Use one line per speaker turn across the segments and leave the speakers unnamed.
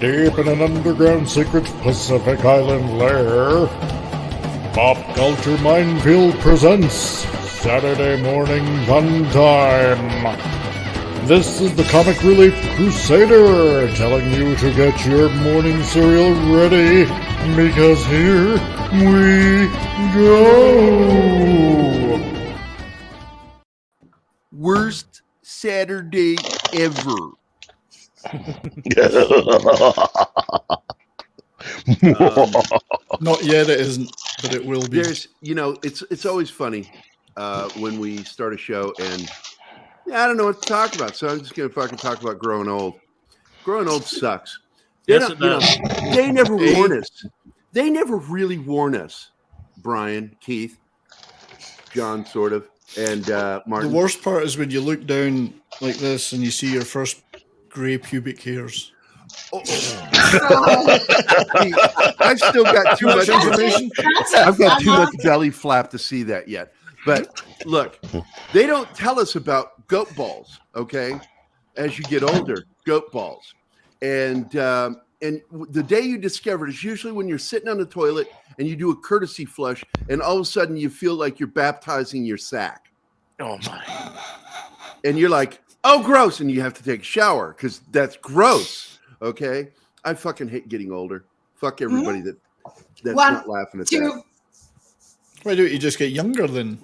Deep in an underground secret Pacific Island lair, Pop Culture Minefield presents Saturday Morning Funtime. This is the Comic Relief Crusader telling you to get your morning cereal ready, because here we go.
Worst Saturday ever.
Not yet, it isn't, but it will be.
It's always funny when we start a show and I don't know what to talk about, so I'm just gonna fucking talk about growing old. Growing old sucks. They never warn us. They never really warn us. Brian, Keith, John, sort of, and Martin.
The worst part is when you look down like this and you see your first grey pubic hairs.
I've still got too much information. I've got too much belly flap to see that yet. But look, they don't tell us about goat balls, okay? As you get older, goat balls. And the day you discover it is usually when you're sitting on the toilet and you do a courtesy flush and all of a sudden you feel like you're baptizing your sack.
Oh, my.
And you're like, oh, gross. And you have to take a shower because that's gross. Okay, I fucking hate getting older. Fuck everybody that's not laughing at that.
Why don't you just get younger then?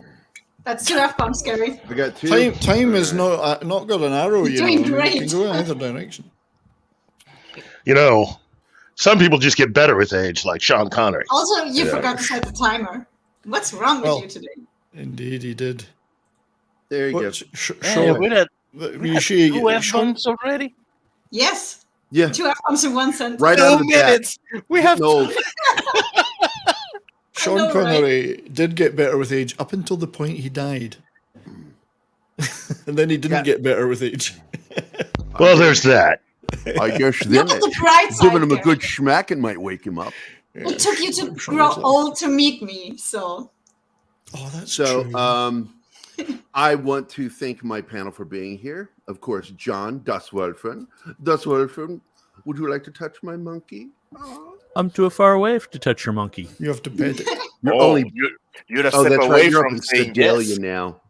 That's 2 F-bombs, Gary.
I got 2.
Time is not got an arrow.
You're doing great.
You can go in either direction.
You know, some people just get better with age, like Sean Connery.
Also, you forgot to set the timer. What's wrong with you today?
Indeed, he did.
There you go.
We had 2 F-bombs already?
Yes.
Yeah.
2 F-bombs in 1 sentence.
Right on the minutes.
We have
no.
Sean Connery did get better with age up until the point he died. And then he didn't get better with age.
Well, there's that.
I guess then giving him a good schmacking might wake him up.
It took you to grow old to meet me, so.
Oh, that's true.
I want to thank my panel for being here. Of course, John, Das Wolfen. Das Wolfen, would you like to touch my monkey?
I'm too far away to touch your monkey.
You have to pet it.
You're a step away from saying yes.
Now.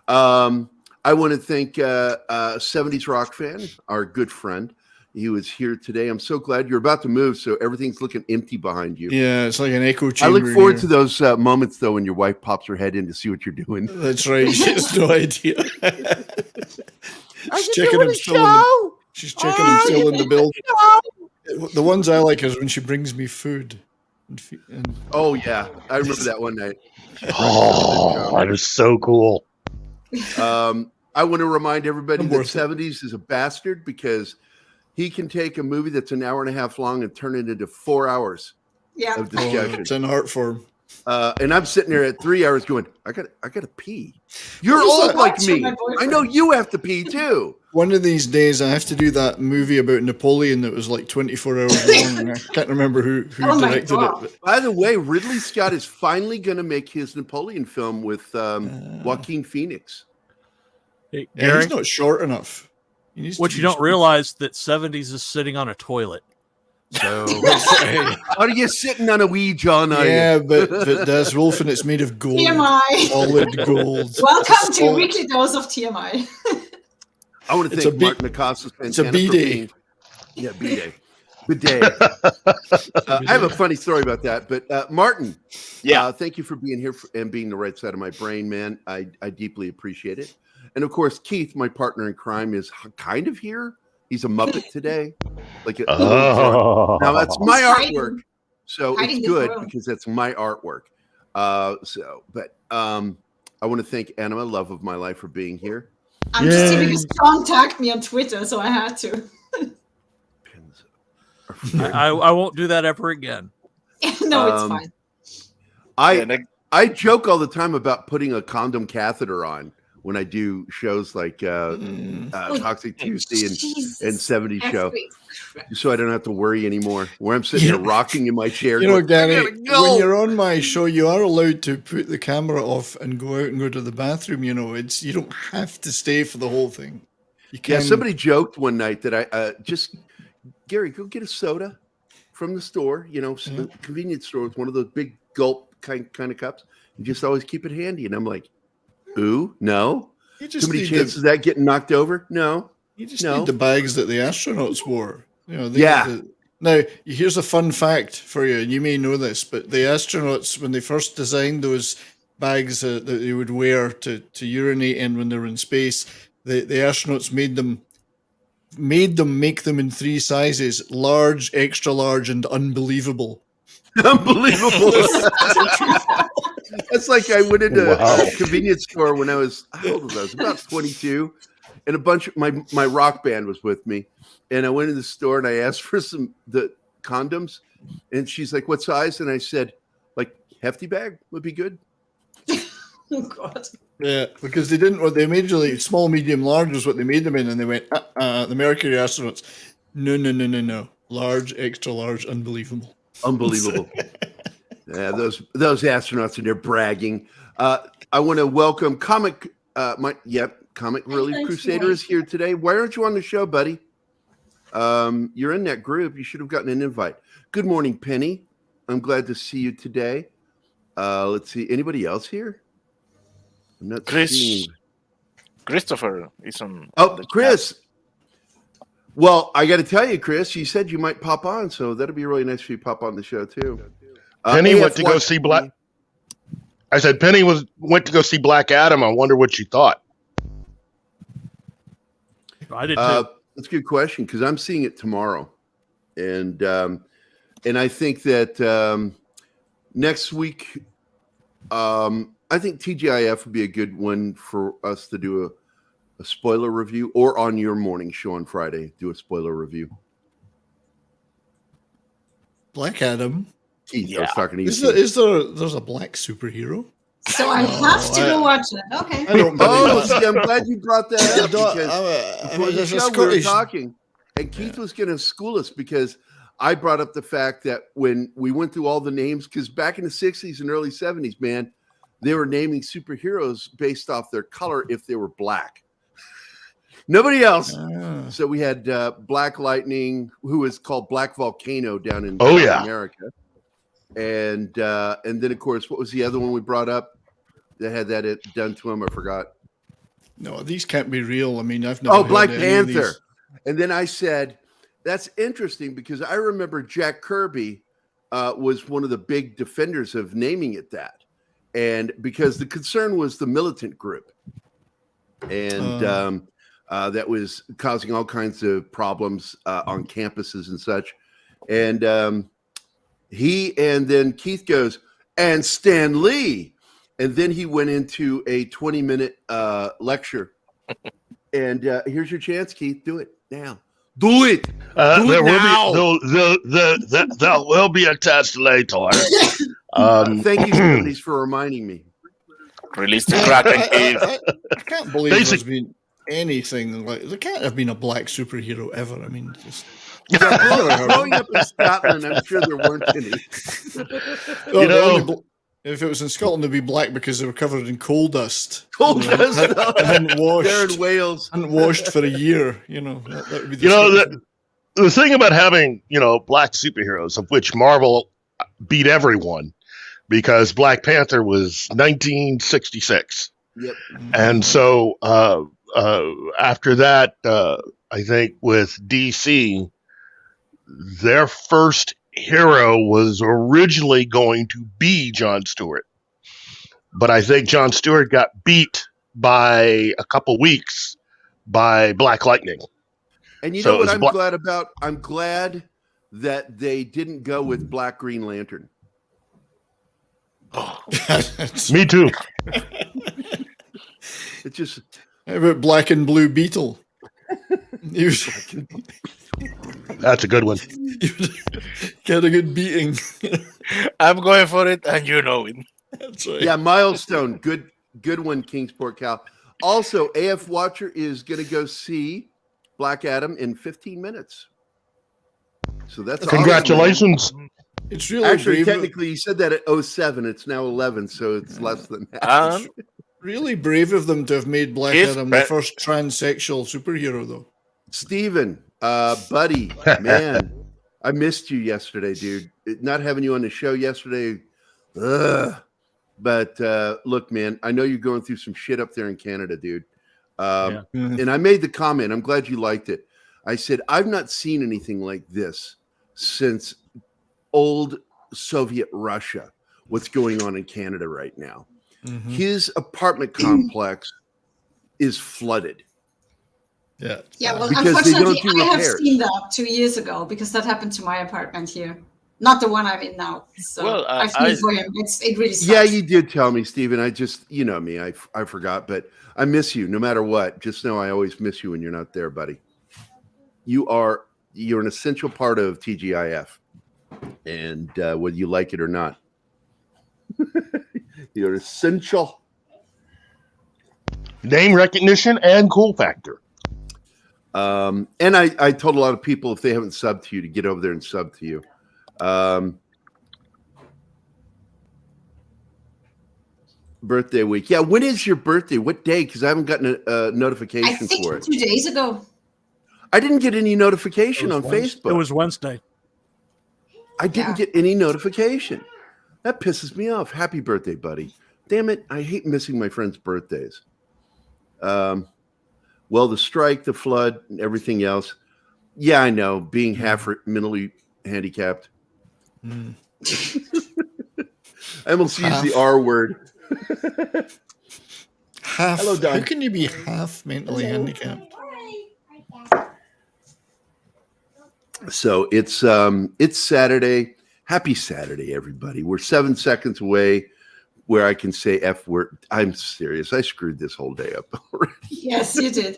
I want to thank 70s Rock fan, our good friend. He was here today. I'm so glad you're about to move, so everything's looking empty behind you.
Yeah, it's like an echo chamber.
I look forward to those moments, though, when your wife pops her head in to see what you're doing.
That's right. She has no idea. She's checking him still in the building. The ones I like is when she brings me food.
Oh, yeah. I remember that one night.
Oh, that is so cool.
I want to remind everybody that 70s is a bastard because he can take a movie that's an hour and a half long and turn it into 4 hours of discussion.
It's an art form.
And I'm sitting there at 3 hours going, I gotta pee. You're old like me. I know you have to pee too.
One of these days, I have to do that movie about Napoleon that was like 24 hours long. And I can't remember who directed it. But.
By the way, Ridley Scott is finally going to make his Napoleon film with Joaquin Phoenix.
Hey, Gary,
he's not short enough.
What you don't realize that 70s is sitting on a toilet. So
are you sitting on a wee John?
Yeah, but Das Wolfen, it's made of gold.
TMI.
Solid gold.
Welcome to Weekly Dose of TMI.
I want to thank Mark Nacasas.
It's a B-Day.
Yeah, B-Day. Bidet. I have a funny story about that, but Martin, thank you for being here and being the right side of my brain, man. I deeply appreciate it. And of course, Keith, my partner in crime, is kind of here. He's a Muppet today. Now that's my artwork, so it's good because that's my artwork. I want to thank Anima, love of my life, for being here.
I'm just here because John tagged me on Twitter, so I had to.
I won't do that ever again.
No, it's fine.
I joke all the time about putting a condom catheter on when I do shows like Toxic Tuesday and 70s show, so I don't have to worry anymore. Where I'm sitting there rocking in my chair.
You know, Danny, when you're on my show, you are allowed to put the camera off and go out and go to the bathroom. You know, you don't have to stay for the whole thing. You can.
Yeah, somebody joked one night that I just Gary, go get a soda from the store, convenience store with one of those big gulp kind of cups, and just always keep it handy. And I'm like, ooh, no. Too many chances of that getting knocked over? No.
You just need the bags that the astronauts wore.
Yeah.
Now, here's a fun fact for you, and you may know this, but the astronauts, when they first designed those bags that they would wear to urinate in when they were in space, the astronauts made them make them in 3 sizes: large, extra large, and unbelievable.
Unbelievable. That's like I went into a convenience store when I was, how old was I? I was about 22, and a bunch of my rock band was with me. And I went in the store and I asked for the condoms, and she's like, "What size?" And I said, "Like hefty bag would be good."
Oh God.
Yeah, because they made really small, medium, large was what they made them in, and they went, the Mercury astronauts, no, large, extra large, unbelievable.
Yeah, those astronauts, and they're bragging. I want to welcome Comic Relief Crusader is here today. Why aren't you on the show, buddy? You're in that group. You should have gotten an invite. Good morning, Penny. I'm glad to see you today. Let's see. Anybody else here? I'm not seeing.
Christopher is on.
Oh, Chris. Chat. Well, I got to tell you, Chris, you said you might pop on, so that'd be really nice for you to pop on the show too.
Penny went to go see Black. I said Penny went to go see Black Adam. I wonder what she thought.
I did too.
That's a good question, because I'm seeing it tomorrow, and I think that next week, I think TGIF would be a good one for us to do a spoiler review, or on your morning show on Friday, do a spoiler review.
Black Adam.
Keith, I was talking to you.
There's a black superhero?
So I have to go watch it. Okay.
See, I'm glad you brought that up, because before the show we were talking, and Keith was going to school us, because I brought up the fact that when we went through all the names, because back in the 60s and early 70s, man, they were naming superheroes based off their color if they were black. Nobody else. So we had Black Lightning, who is called Black Volcano down in South America. And then, of course, what was the other one we brought up that had that done to him? I forgot.
No, these can't be real. I mean, I've never.
Black Panther. And then I said, that's interesting, because I remember Jack Kirby was one of the big defenders of naming it that. And because the concern was the militant group. And that was causing all kinds of problems on campuses and such. And then Keith goes, and Stan Lee. And then he went into a 20-minute lecture. And here's your chance, Keith. Do it now. Do it. There
will be a test later.
Thank you, Tony's, for reminding me.
Release the Kraken, Keith.
I can't believe there's been anything like. There can't have been a black superhero ever. I mean, just.
Growing up in Scotland, I'm sure there weren't any.
If it was in Scotland, they'd be black because they were covered in coal dust.
Coal dust.
Hadn't washed.
They're in Wales.
Hadn't washed for a year. That would be the
thing about having black superheroes, of which Marvel beat everyone, because Black Panther was 1966.
Yep.
And so after that, I think with DC, their first hero was originally going to be John Stewart. But I think John Stewart got beat by a couple weeks by Black Lightning.
And you know what I'm glad about? I'm glad that they didn't go with Black Green Lantern.
Oh. Me too.
It's just.
How about Black and Blue Beetle?
That's a good one.
Get a good beating.
I'm going for it, and you know it.
That's right.
Yeah, Milestone. Good one, Kingsport Cal. Also, AF Watcher is going to go see Black Adam in 15 minutes. So that's
congratulations.
Awesome.
It's really
actually technically you said that at 07. It's now 11, so it's less than that.
Really brave of them to have made Black Adam the first transsexual superhero, though.
Steven, buddy, man, I missed you yesterday, dude. Not having you on the show yesterday. But look, man, I know you're going through some shit up there in Canada, dude. And I made the comment. I'm glad you liked it. I said, I've not seen anything like this since old Soviet Russia. What's going on in Canada right now? Mm-hmm. His apartment complex is flooded.
Yeah. Well, unfortunately, I have seen that 2 years ago because that happened to my apartment here. Not the one I'm in now. So I feel for him. It really sucks.
Yeah, you did tell me, Stephen. I just, you know me, I forgot, but I miss you no matter what. Just know I always miss you when you're not there, buddy. You're an essential part of TGIF, and whether you like it or not, you're essential.
Name recognition and cool factor.
And I told a lot of people if they haven't subbed to you to get over there and sub to you. Birthday week. Yeah, when is your birthday? What day? Because I haven't gotten a notification for it.
2 days ago.
I didn't get any notification on Facebook.
It was Wednesday.
I didn't get any notification. That pisses me off. Happy birthday, buddy. Damn it. I hate missing my friends' birthdays. Well, the strike, the flood, and everything else. Yeah, I know. Being half mentally handicapped. I almost used the R word.
Half.
Hello, Don.
How can you be half mentally handicapped?
So it's Saturday. Happy Saturday, everybody. We're 7 seconds away where I can say F word. I'm serious. I screwed this whole day up already.
Yes, you did.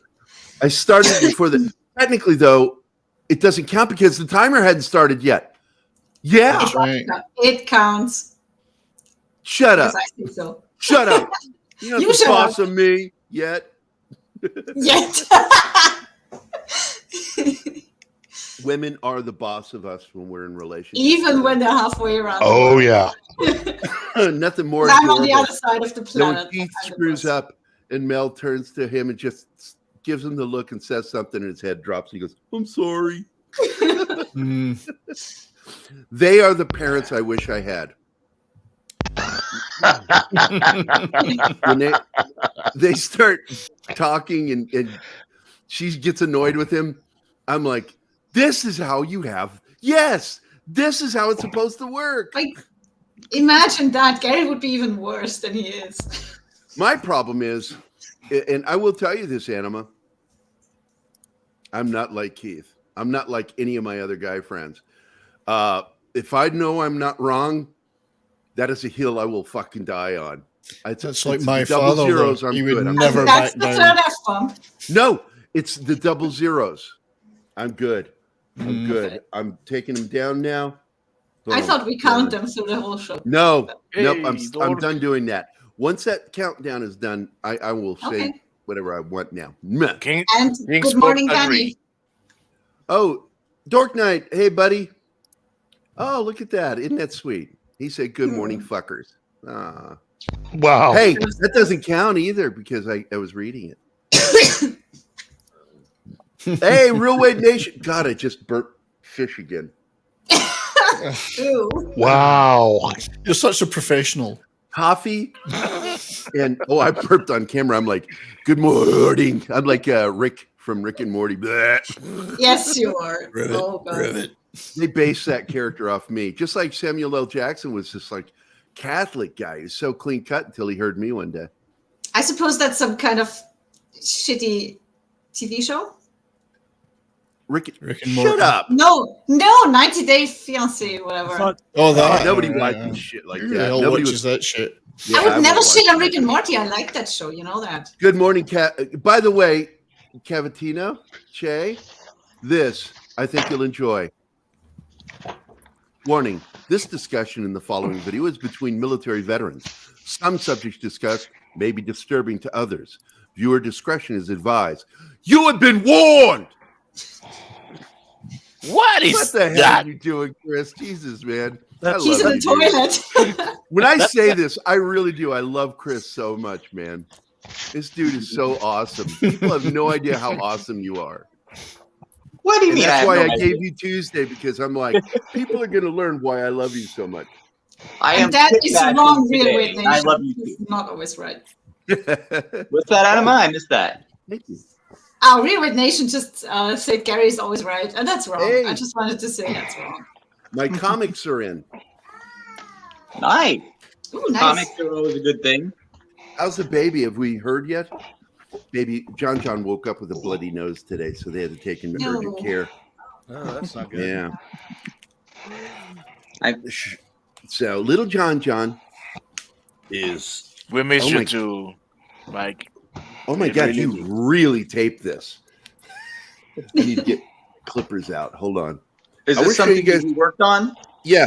I started before the. Technically, though, it doesn't count because the timer hadn't started yet. Yeah.
That's right.
It counts.
Shut up.
I think so.
Shut up. You're not the boss of me yet.
Yet.
Women are the boss of us when we're in relationships.
Even when they're halfway around.
Oh, yeah.
Nothing more
I'm on
adorable.
the other side of the planet.
When Keith screws up and Mel turns to him and just gives him the look and says something and his head drops. He goes, I'm sorry. They are the parents I wish I had. When they start talking and she gets annoyed with him, I'm like, this is how you have. Yes, this is how it's supposed to work.
Like, imagine that. Gary would be even worse than he is.
My problem is, and I will tell you this, Anima, I'm not like Keith. I'm not like any of my other guy friends. If I know I'm not wrong, that is a hill I will fucking die on.
That's like my father.
Zeros,
he would
good.
never back down.
That's the F-bomb.
No, it's the double zeros. I'm good. I'm good. I'm taking them down now. Boom.
I thought we count them through the whole show.
No,
Hey,
nope. I'm done doing that. Once that countdown is done, I will say whatever I want now.
King,
And good morning, Danny.
Oh, Dork Knight. Hey, buddy. Oh, look at that. Isn't that sweet? He said, good morning, fuckers.
Wow.
Hey, that doesn't count either because I was reading it. Hey, Real Wade Nation. God, I just burped fish again.
Ew.
Wow.
You're such a professional.
Coffee. And, I burped on camera. I'm like, good morning. I'm like Rick from Rick and Morty. Bleh.
Yes, you are.
Rivet,
Oh, God.
rivet.
They based that character off me. Just like Samuel L. Jackson was this like Catholic guy. He's so clean cut until he heard me one day.
I suppose that's some kind of shitty TV show.
Rick
and Morty.
Shut up.
No, 90 Day Fiancé, whatever.
That.
Nobody watches shit like
Who the
that.
hell
Nobody
watches that shit?
Yeah,
I would never
won't
shit
watch
on
that.
Rick and Morty. I like that show. You know that.
Good morning, Cat. By the way, Cavatino, Che, this I think you'll enjoy. Warning, this discussion in the following video is between military veterans. Some subjects discussed may be disturbing to others. Viewer discretion is advised. You have been warned!
what is
What the hell
that?
are you doing, Chris? Jesus, man.
He's in the toilet.
When I say this, I really do. I love Chris so much, man. This dude is so awesome. People have no idea how awesome you are.
What do you mean?
That's why I gave you Tuesday, because I'm like, people are going to learn why I love you so much.
That is wrong, Real Weight Nation.
I love you too.
It's not always right.
What's that, Anima? I missed that.
Thank you.
Oh, Real Weight Nation just said Gary is always right, and that's wrong.
Hey.
I just wanted to say that's wrong.
My comics are in.
Nice.
Ooh, nice.
Comics are always a good thing.
How's the baby? Have we heard yet? Baby John woke up with a bloody nose today, so they had to take him to urgent care.
Oh, that's not good.
Yeah.
I-
So little John is.
We miss
Oh
you
my-
too, Mike.
Oh my
We
God!
really
You
do.
really taped this. I need to get clippers out. Hold on.
Is
I
this
wish
something
you guys-
you worked on?
Yeah,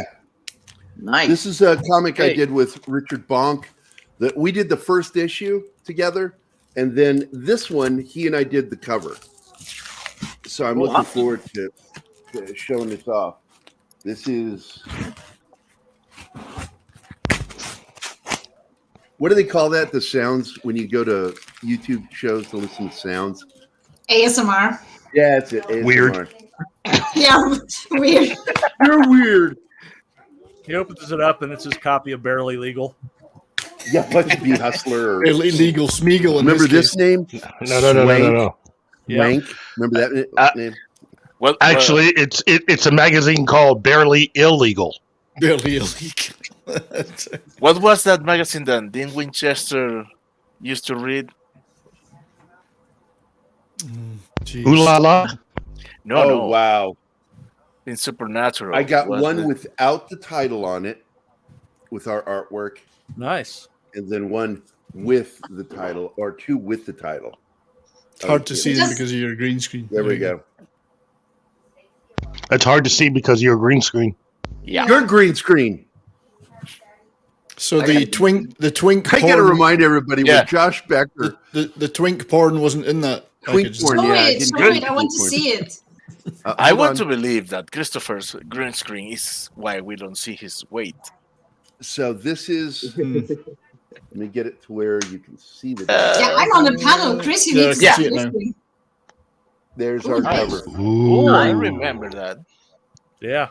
Nice.
this is a comic I
Hey.
did with Richard Bonk. That we did the first issue together, and then this one he and I did the cover. So I'm looking
awesome.
forward to showing this off. This is. What do they call that? The sounds when you go to YouTube shows to listen to sounds.
ASMR.
Yeah, it's it. ASMR.
Weird.
Yeah, weird.
You're weird.
He opens it up and it's his copy of Barely Legal.
Yeah, but be hustler. Or,
Illegal Smeagol. In
remember
this
this name?
No.
Yeah.
Wank. Remember that name?
Well,
Actually, it's a magazine called Barely Illegal.
Barely illegal.
what was that magazine that Dean Winchester used to read?
Jeez.
Ooh la la.
No.
Wow!
In Supernatural.
I got
was
one
it?
without the title on it, with our artwork,
Nice.
and then one with the title, or two with the title.
It's hard to see them
Just-
because of your green screen.
There we go.
It's hard to see because of your green screen.
Yeah.
Your green screen.
So the twink
I got to
porn,
remind everybody
Yeah.
with Josh Becker.
the twink porn wasn't in that.
Twink
package.
porn.
Show
Yeah, I
it,
didn't
show
get
it. I want to
porn.
see it.
I
Hold
want
on.
to believe that Christopher's green screen is why we don't see his weight.
So this is. Let me get it to where you can see the.
Yeah, I'm on the panel. Chris, you
Yeah,
need
I
to
can
see
see it now.
this.
There's our
Nice.
cover.
Oh, I
Ooh.
remember that.
Yeah.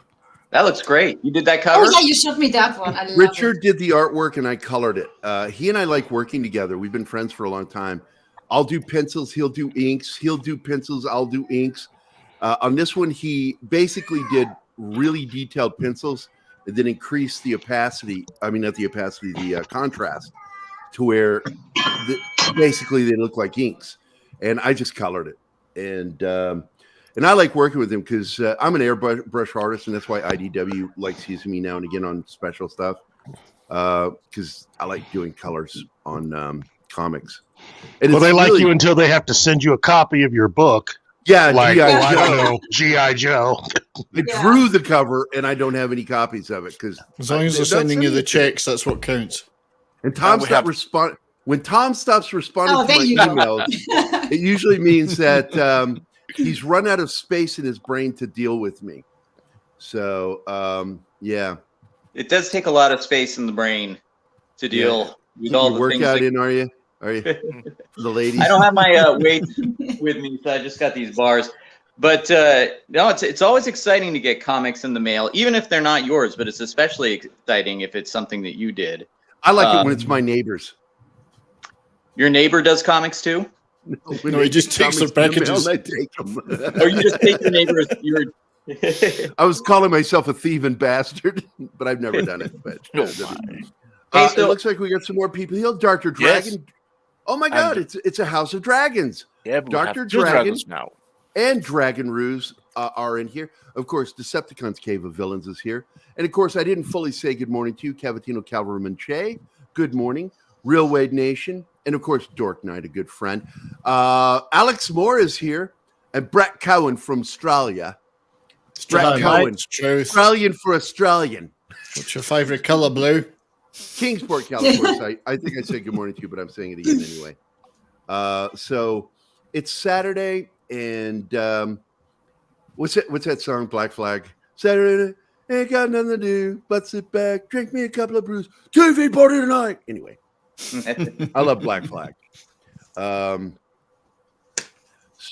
That looks great. You did that cover?
Oh yeah, you showed me that one. I love
Richard
it.
did the artwork and I colored it. He and I like working together. We've been friends for a long time. I'll do pencils, he'll do inks. He'll do pencils, I'll do inks. On this one, he basically did really detailed pencils and then increased the opacity. I mean, not the opacity, the contrast to where basically they look like inks. And I just colored it. And I like working with him because I'm an airbrush artist, and that's why IDW likes using me now and again on special stuff. Because I like doing colors on comics. And
Well,
it's
they like
really-
you until they have to send you a copy of your book.
Yeah,
Like,
G.I.
I don't
Joe.
know, G.I. Joe.
I drew the cover, and I don't have any copies of it because
As long as they're sending you the checks, that's what counts.
And Tom
we
stopped
have-
respond. When Tom stops responding
Oh,
to
there
my
you go.
emails, it usually means that he's run out of space in his brain to deal with me. So, yeah.
It does take a lot of space in the brain to deal with all
You
the
work
things.
out
that-
in, are you? Are you? The ladies?
I don't have my weights with me, so I just got these bars. But no, it's always exciting to get comics in the mail, even if they're not yours. But it's especially exciting if it's something that you did.
I like it when it's my neighbors.
Your neighbor does comics too,
When
No, he
they
just takes their
comics in the mail,
packages.
I take them.
or you just take your neighbor's your.
I was calling myself a thieving bastard, but I've never done it. But
No,
Hey,
it
so-
looks like we got some more people here. Dr.
Yes.
Dragon. Oh my God! It's a House of Dragons.
Yeah, we
Dr.
have two
Dragon.
dragons now.
And Dragon Ruse are in here. Of course, Decepticon's Cave of Villains is here. And of course, I didn't fully say good morning to you, Cavatino Calverman Che. Good morning. Real Wade Nation. And of course, Dork Knight, a good friend. Alex Moore is here. And Brett Cowan from Australia. Brett Cowan.
Truth.
Australian for Australian.
What's your favourite colour, blue?
Kingsport, California. I think I said good morning to you, but I'm saying it again anyway. So it's Saturday, and what's that song? Black Flag. Saturday, ain't got nothing to do but sit back, drink me a couple of brews, TV party tonight. Anyway, I love Black Flag.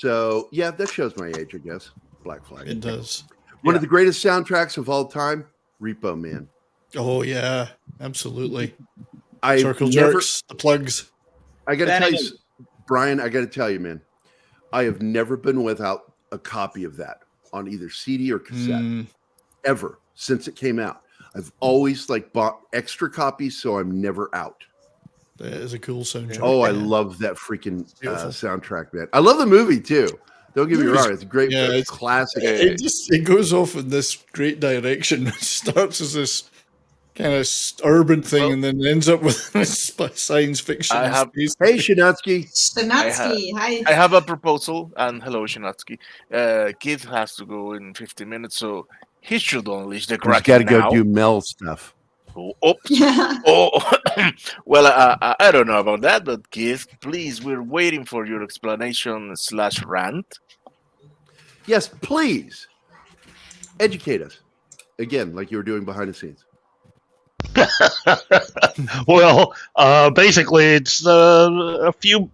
So yeah, that shows my age, I guess. Black Flag.
It does.
One of the greatest soundtracks of all time, Repo Man.
Oh yeah, absolutely.
Circle
jerks, the plugs.
I got to tell you, Brian. I got to tell you, man. I have never been without a copy of that on either CD or cassette ever since it came out. I've always bought extra copies, so I'm never out.
That is a cool soundtrack.
Oh, I love that freaking soundtrack, man. I love the movie too. Don't get me wrong; it's a great, it's classic.
It goes off in this great direction. It starts as this kind of urban thing, and then ends up with science fiction.
Hey, Shinatsky.
Hi.
I have a proposal, and hello, Shinatsky. Keith has to go in 15 minutes, so he should unleash the Kraken.
He's got to go do Mel stuff.
Well, I don't know about that, but Keith, please, we're waiting for your explanation/rant.
Yes, please. Educate us. Again, like you were doing behind the scenes.
Well, basically, it's a few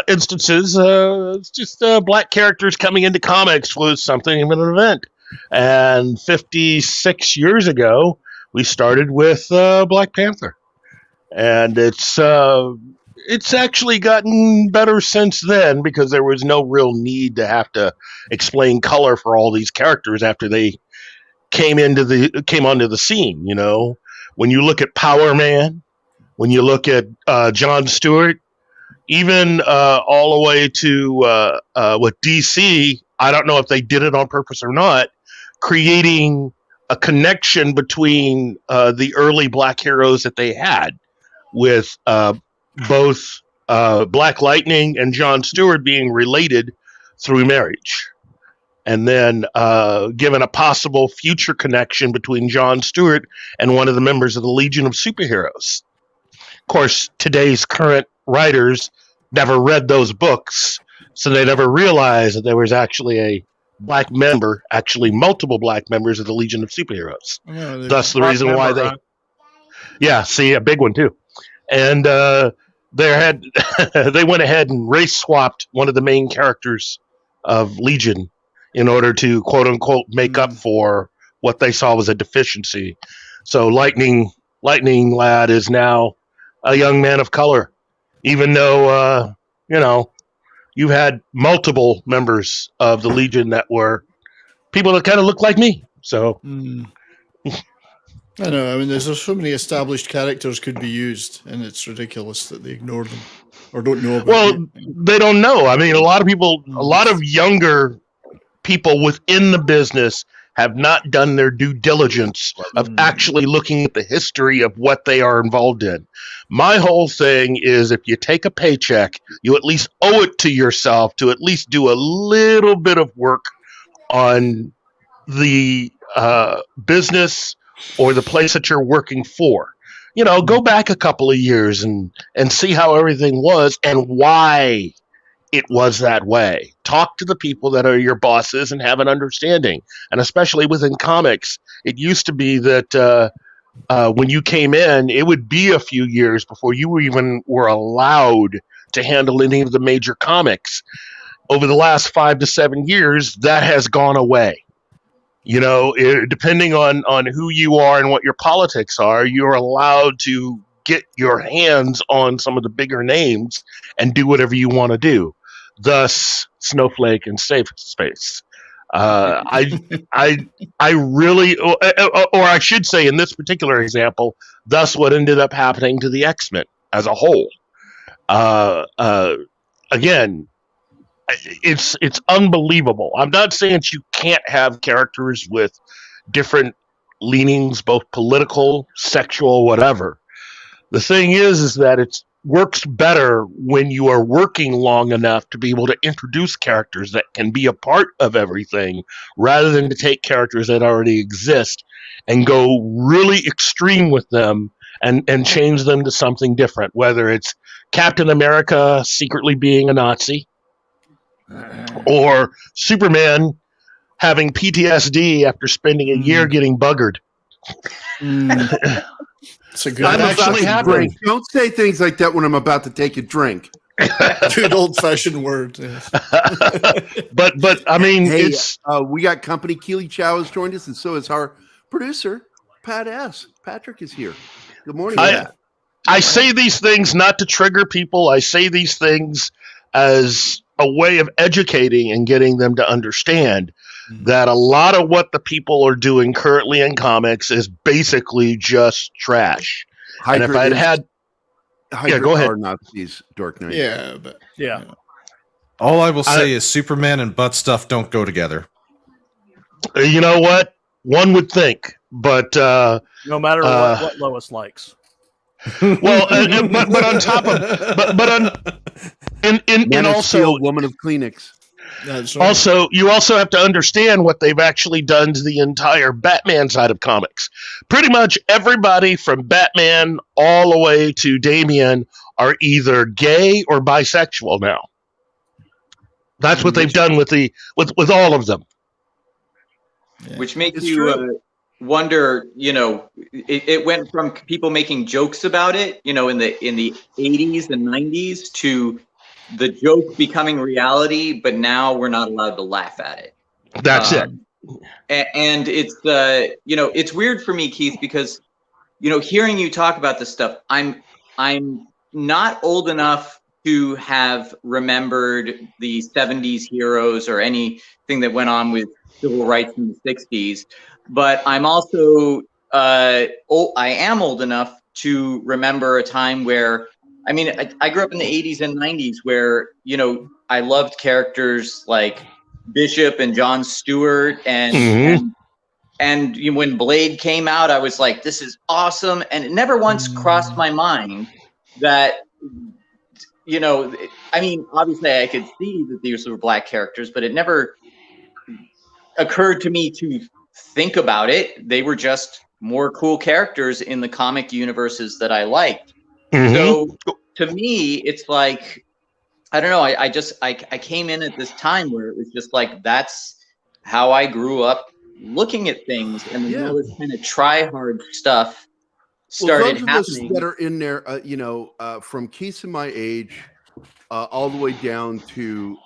instances. It's just black characters coming into comics was something of an event. And 56 years ago, we started with Black Panther, and it's actually gotten better since then because there was no real need to have to explain color for all these characters after they came onto the scene. You know, when you look at Power Man, when you look at John Stewart, even all the way to with DC, I don't know if they did it on purpose or not, creating a connection between the early black heroes that they had with both Black Lightning and John Stewart being related through marriage. And then given a possible future connection between John Stewart and one of the members of the Legion of Superheroes. Of course, today's current writers never read those books, so they never realized that there was actually a black member, actually multiple black members of the Legion of Superheroes.
Yeah,
thus the reason why they... Yeah, see, a big one too. And they went ahead and race swapped one of the main characters of Legion in order to quote unquote make up for what they saw was a deficiency. So Lightning Lad is now a young man of color, even though you've had multiple members of the Legion that were people that kind of look like me. So
I know. I mean, there's so many established characters could be used, and it's ridiculous that they ignore them or don't know about them.
They don't know. I mean, a lot of younger people within the business have not done their due diligence of actually looking at the history of what they are involved in. My whole thing is if you take a paycheck, you at least owe it to yourself to at least do a little bit of work on the business or the place that you're working for. You know, go back a couple of years and see how everything was and why it was that way. Talk to the people that are your bosses and have an understanding. And especially within comics, it used to be that when you came in, it would be a few years before you were allowed to handle any of the major comics. Over the last 5 to 7 years, that has gone away. You know, depending on who you are and what your politics are, you're allowed to get your hands on some of the bigger names and do whatever you want to do. Thus, Snowflake and Safe Space. I really, or I should say, in this particular example, thus what ended up happening to the X-Men as a whole. Again, it's unbelievable. I'm not saying that you can't have characters with different leanings, both political, sexual, whatever. The thing is that it works better when you are working long enough to be able to introduce characters that can be a part of everything, rather than to take characters that already exist and go really extreme with them and change them to something different, whether it's Captain America secretly being a Nazi, or Superman having PTSD after spending a year getting buggered.
It's a good
actually happening. Don't say things like that when I'm about to take a drink.
Good old-fashioned word. Yes.
but I mean,
hey, we got company. Keely Chow has joined us, and so is our producer, Pat S. Patrick is here. Good morning, Pat.
I say these things not to trigger people. I say these things as a way of educating and getting them to understand that a lot of what the people are doing currently in comics is basically just trash. And if I'd had... go ahead.
Nazis, Dark Knight.
Yeah.
All I will say is Superman and butt stuff don't go together.
You know what? One would think, but...
no matter what Lois likes.
Well, but on top of, but on, and also,
woman of Kleenex.
Also, you also have to understand what they've actually done to the entire Batman side of comics. Pretty much everybody from Batman all the way to Damian are either gay or bisexual now. That's what they've done with all of them.
Which makes you wonder, it went from people making jokes about it, in the 80s and 90s to the joke becoming reality, but now we're not allowed to laugh at it.
That's it.
And it's it's weird for me, Keith, because hearing you talk about this stuff, I'm not old enough to have remembered the 70s heroes or anything that went on with civil rights in the 60s. But I'm also, I am old enough to remember a time where, I grew up in the 80s and 90s where, I loved characters like Bishop and Jon Stewart. And when Blade came out, I was like, this is awesome. And it never once crossed my mind that, obviously I could see that these were black characters, but it never occurred to me to think about it. They were just more cool characters in the comic universes that I liked. So to me, it's like, I don't know. I came in at this time where it was just like, that's how I grew up looking at things. And then all this kind of try hard stuff started happening.
Those of us that are in there, from Keith and my age, all the way down to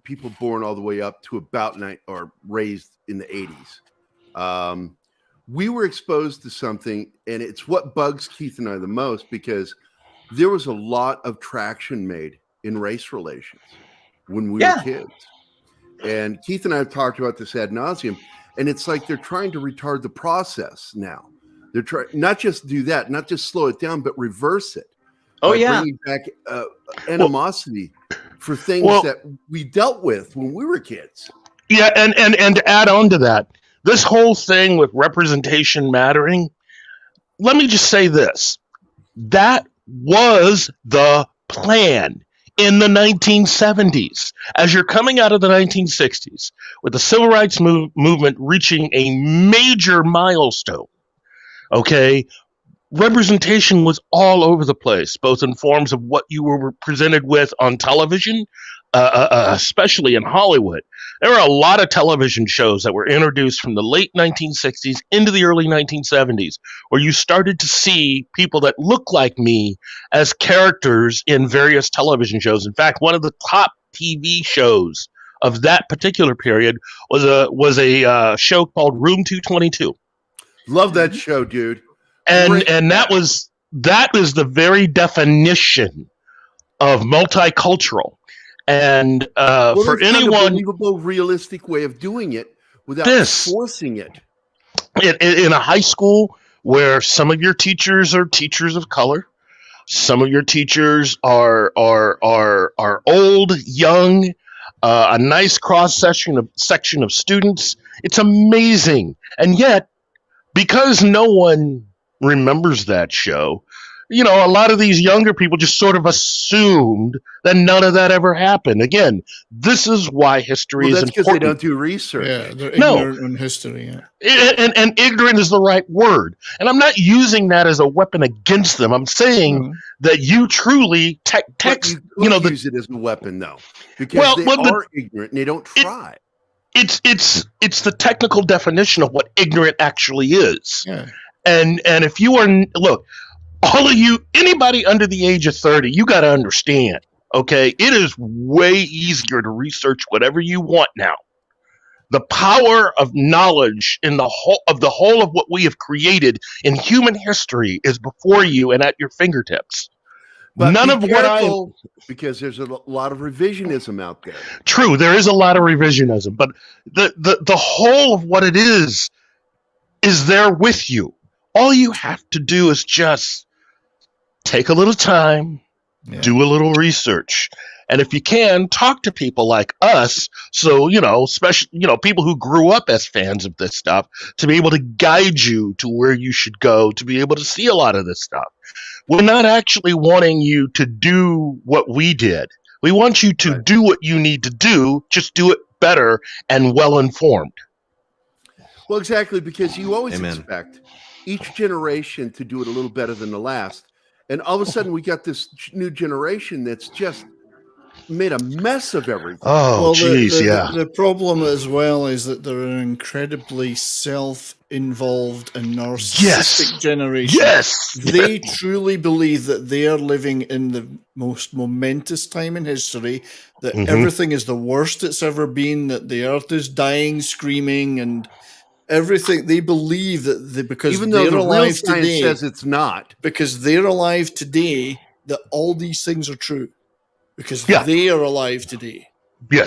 people born all the way up to about or raised in the 80s. We were exposed to something, and it's what bugs Keith and I the most, because there was a lot of traction made in race relations when we were kids. And Keith and I have talked about this ad nauseum, and it's like they're trying to retard the process now. They're trying not just do that, not just slow it down, but reverse it. Bringing back animosity for things that we dealt with when we were kids.
Yeah, and to add on to that, this whole thing with representation mattering, let me just say this. That was the plan in the 1970s. As you're coming out of the 1960s, with the civil rights movement reaching a major milestone, representation was all over the place, both in forms of what you were presented with on television, especially in Hollywood. There were a lot of television shows that were introduced from the late 1960s into the early 1970s, where you started to see people that look like me as characters in various television shows. In fact, one of the top TV shows of that particular period was a show called Room 222.
Love that show, dude.
And that was the very definition of multicultural. And for anyone,
an unbelievable, realistic way of doing it without forcing it.
In a high school where some of your teachers are teachers of color, some of your teachers are old, young, a nice cross section of students. It's amazing, and yet because no one remembers that show, a lot of these younger people just sort of assumed that none of that ever happened. Again, this is why history is important.
That's because they don't do research.
Yeah, they're ignorant in history.
Yeah. And ignorant is the right word. And I'm not using that as a weapon against them. I'm saying that you truly
use it as a weapon, though, because they are ignorant and they don't try.
It's the technical definition of what ignorant actually is.
Yeah.
And if you are, look, all of you, anybody under the age of 30, you got to understand, Okay, it is way easier to research whatever you want now. The power of knowledge in the whole of what we have created in human history is before you and at your fingertips.
But
none
be
of
careful,
what
because there's a lot of revisionism out there.
True, there is a lot of revisionism, but the whole of what it is there with you. All you have to do is just take a little time, do a little research. And if you can, talk to people like us, so, especially, people who grew up as fans of this stuff, to be able to guide you to where you should go, to be able to see a lot of this stuff. We're not actually wanting you to do what we did. We want you to do what you need to do, just do it better and well-informed.
Well, exactly, because you always expect each generation to do it a little better than the last. And all of a sudden, we got this new generation that's just made a mess of everything.
Oh, geez,
The problem as well is that they're an incredibly self-involved and narcissistic generation.
Yes!
They truly believe that they are living in the most momentous time in history, that everything is the worst it's ever been, that the earth is dying, screaming, and everything. They believe that because
even though
they're
the
alive
real science
today,
says it's not,
because they're alive today, that all these things are true. Because they are alive today.
Yes.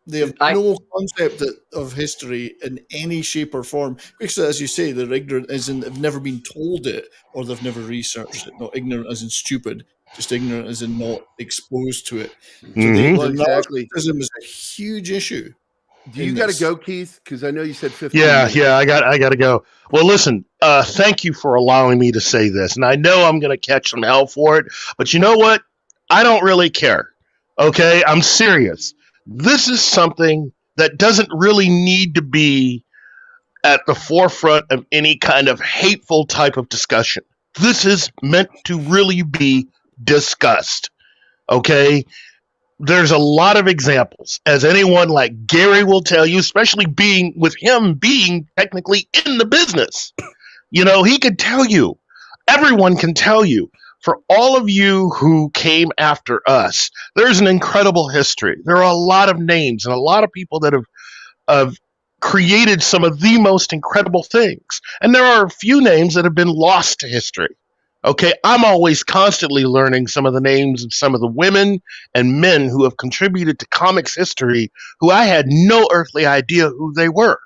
They have no concept of history in any shape or form. Because, as you say, they're ignorant as in they've never been told it or they've never researched it. Not ignorant as in stupid, just ignorant as in not exposed to it. So narcissism is a huge issue.
Do you got to go, Keith? Because I know you said 15
minutes.
Yeah,
I got to go. Well, listen, thank you for allowing me to say this. And I know I'm going to catch some hell for it. But you know what? I don't really care. Okay? I'm serious. This is something that doesn't really need to be at the forefront of any kind of hateful type of discussion. This is meant to really be discussed. Okay? There's a lot of examples, as anyone like Gary will tell you, especially being technically in the business. He could tell you. Everyone can tell you. For all of you who came after us, there's an incredible history. There are a lot of names and a lot of people that have created some of the most incredible things. And there are a few names that have been lost to history. Okay, I'm always constantly learning some of the names of some of the women and men who have contributed to comics history who I had no earthly idea who they were.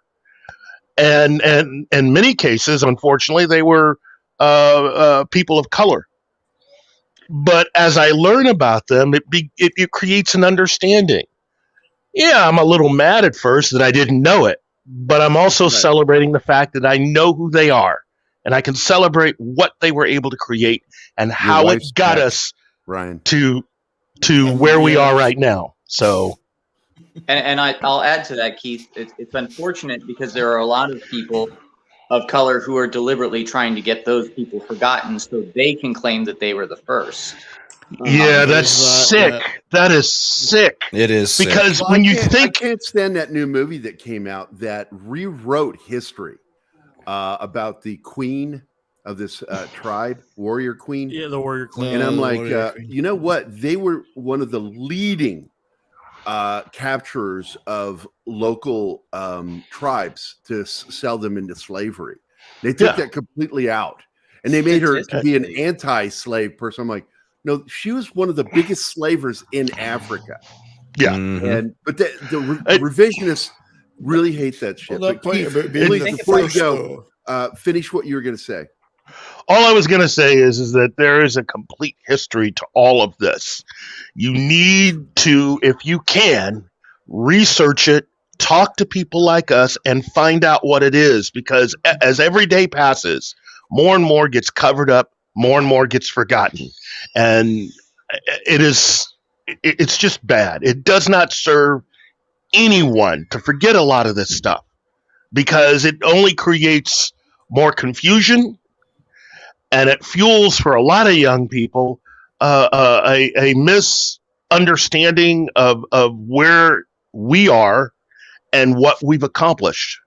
And in many cases, unfortunately, they were people of color. But as I learn about them, it creates an understanding. Yeah, I'm a little mad at first that I didn't know it, but I'm also celebrating the fact that I know who they are, and I can celebrate what they were able to create and how it got us, Ryan, to where we are right now. So,
and I'll add to that, Keith. It's unfortunate because there are a lot of people of color who are deliberately trying to get those people forgotten so they can claim that they were the first.
Yeah, that's sick. That is sick.
It is
because when you think,
I can't stand that new movie that came out that rewrote history about the queen of this tribe, warrior queen.
Yeah, the warrior queen.
And I'm like, you know what? They were one of the leading capturers of local tribes to sell them into slavery. They took that completely out, and they made her to be an anti-slave person. I'm like, no, she was one of the biggest slavers in Africa.
Yeah,
but the revisionists really hate that shit.
Well, that point
Keith,
about being
please, before you go, finish what you were going to say.
All I was going to say is that there is a complete history to all of this. You need to, if you can, research it, talk to people like us, and find out what it is. Because as every day passes, more and more gets covered up, more and more gets forgotten. And it's just bad. It does not serve anyone to forget a lot of this stuff because it only creates more confusion. And it fuels for a lot of young people a misunderstanding of where we are and what we've accomplished.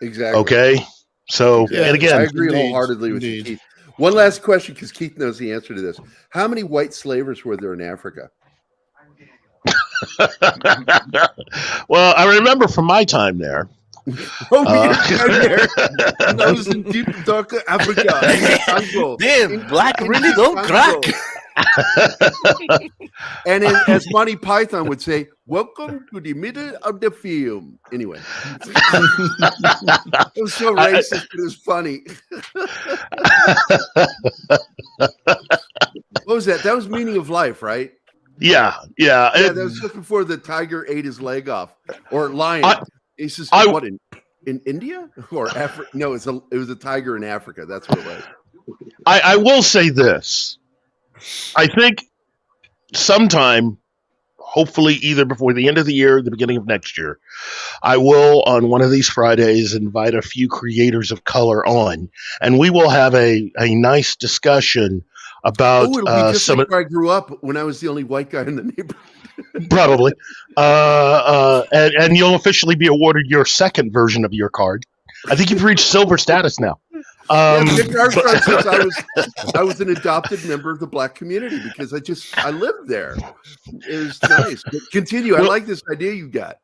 Exactly.
Okay. So, and again,
I agree wholeheartedly with you, Keith. One last question, because Keith knows the answer to this. How many white slavers were there in Africa?
Well, I remember from my time there.
There. When I was in deep dark Africa.
Damn, black really don't crack.
And as Monty Python would say, welcome to the middle of the film. Anyway. It was so racist, but it was funny. What was that? That was Meaning of Life, right?
Yeah.
Yeah, that was just before the tiger ate his leg off. Or lion. He says, what, in India? Or Africa? No, it was a tiger in Africa. That's what it was.
I will say this. I think sometime, hopefully either before the end of the year or the beginning of next year, I will, on one of these Fridays, invite a few creators of color on, and we will have a nice discussion about
it'll be just like where I grew up when I was the only white guy in the neighborhood.
Probably. And you'll officially be awarded your second version of your card. I think you've reached silver status now.
I was an adopted member of the black community because I lived there. It was nice. But continue. I like this idea you got.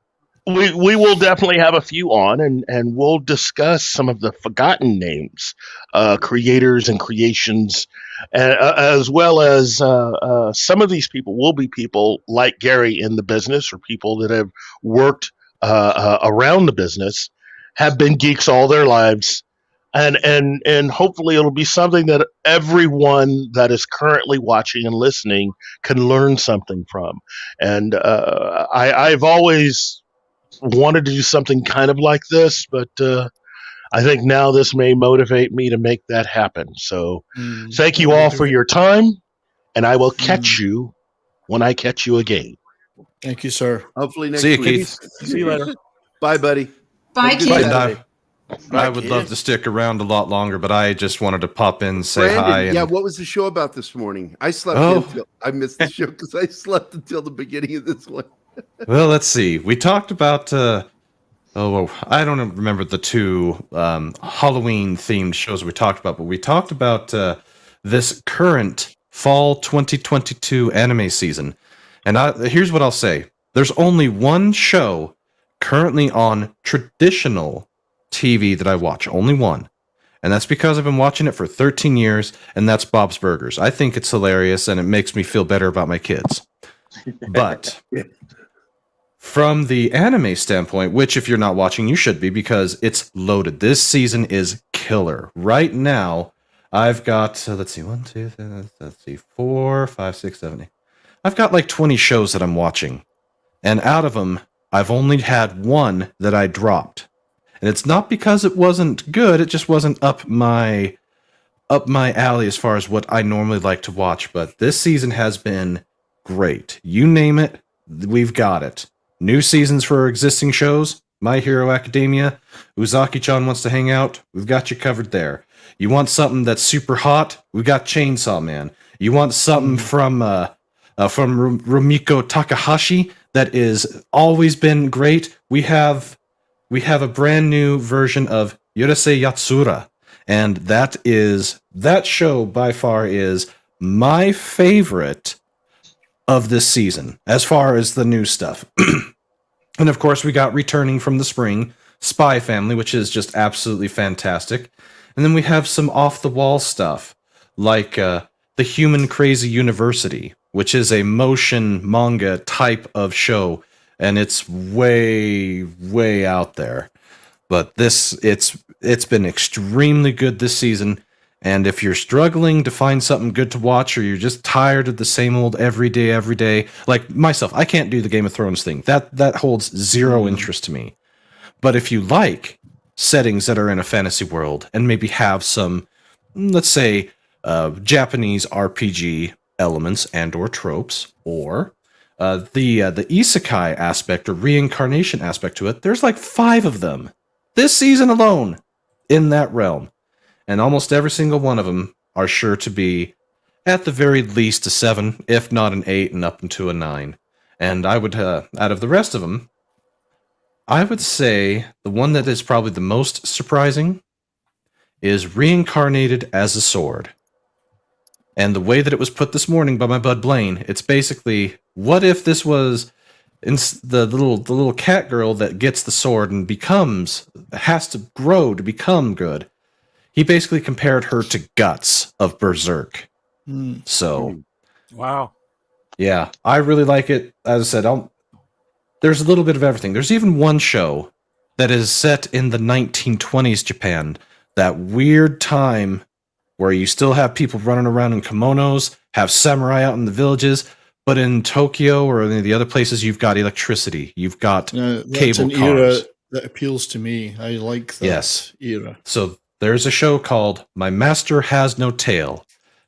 We will definitely have a few on, and we'll discuss some of the forgotten names, creators and creations, as well as some of these people will be people like Gary in the business, or people that have worked around the business, have been geeks all their lives. And hopefully it'll be something that everyone that is currently watching and listening can learn something from. And I've always wanted to do something kind of like this, but I think now this may motivate me to make that happen. So thank you all for your time, and I will catch you when I catch you again.
Thank you, sir.
Hopefully next
week.
See you, Keith.
See you later.
Bye, buddy.
Bye, Keith.
I would love to stick around a lot longer, but I just wanted to pop in and say hi.
Yeah, what was the show about this morning? I slept until I missed the show because I slept until the beginning of this one.
Well, let's see. We talked about I don't remember the two Halloween themed shows we talked about, but we talked about this current fall 2022 anime season. And here's what I'll say. There's only one show currently on traditional TV that I watch. Only one. And that's because I've been watching it for 13 years, and that's Bob's Burgers. I think it's hilarious, and it makes me feel better about my kids. But from the anime standpoint, which if you're not watching, you should be, because it's loaded. This season is killer. Right now, I've got, let's see, 4, 5, 6, 7, 8. I've got like 20 shows that I'm watching. And out of them, I've only had one that I dropped. And it's not because it wasn't good, it just wasn't up my alley as far as what I normally like to watch. But this season has been great. You name it, we've got it. New seasons for existing shows, My Hero Academia, Uzaki-chan wants to hang out, we've got you covered there. You want something that's super hot, we've got Chainsaw Man. You want something from Rumiko Takahashi that is always been great, we have a brand new version of Yurase Yatsura, and that show by far is my favorite of this season as far as the new stuff. And of course we got returning from the spring Spy Family, which is just absolutely fantastic. And then we have some off the wall stuff like the Human Crazy University, which is a motion manga type of show. And it's way, way out there. But it's been extremely good this season. And if you're struggling to find something good to watch, or you're just tired of the same old every day, like myself, I can't do the Game of Thrones thing. That holds zero interest to me. But if you like settings that are in a fantasy world and maybe have some, let's say, Japanese RPG elements and or tropes, or the isekai aspect or reincarnation aspect to it, there's like 5 of them this season alone in that realm. And almost every single one of them are sure to be at the very least a 7, if not an 8, and up into a 9. And I would, out of the rest of them, I would say the one that is probably the most surprising is Reincarnated as a Sword. And the way that it was put this morning by my bud Blaine, it's basically, what if this was the little cat girl that gets the sword and has to grow to become good. He basically compared her to Guts of Berserk. So,
wow,
yeah, I really like it. As I said, there's a little bit of everything. There's even one show that is set in the 1920s Japan, that weird time where you still have people running around in kimonos, have samurai out in the villages, but in Tokyo or any of the other places, you've got electricity, you've got cable cars.
Era that appeals to me. I like that era.
So there's a show called My Master Has No Tail,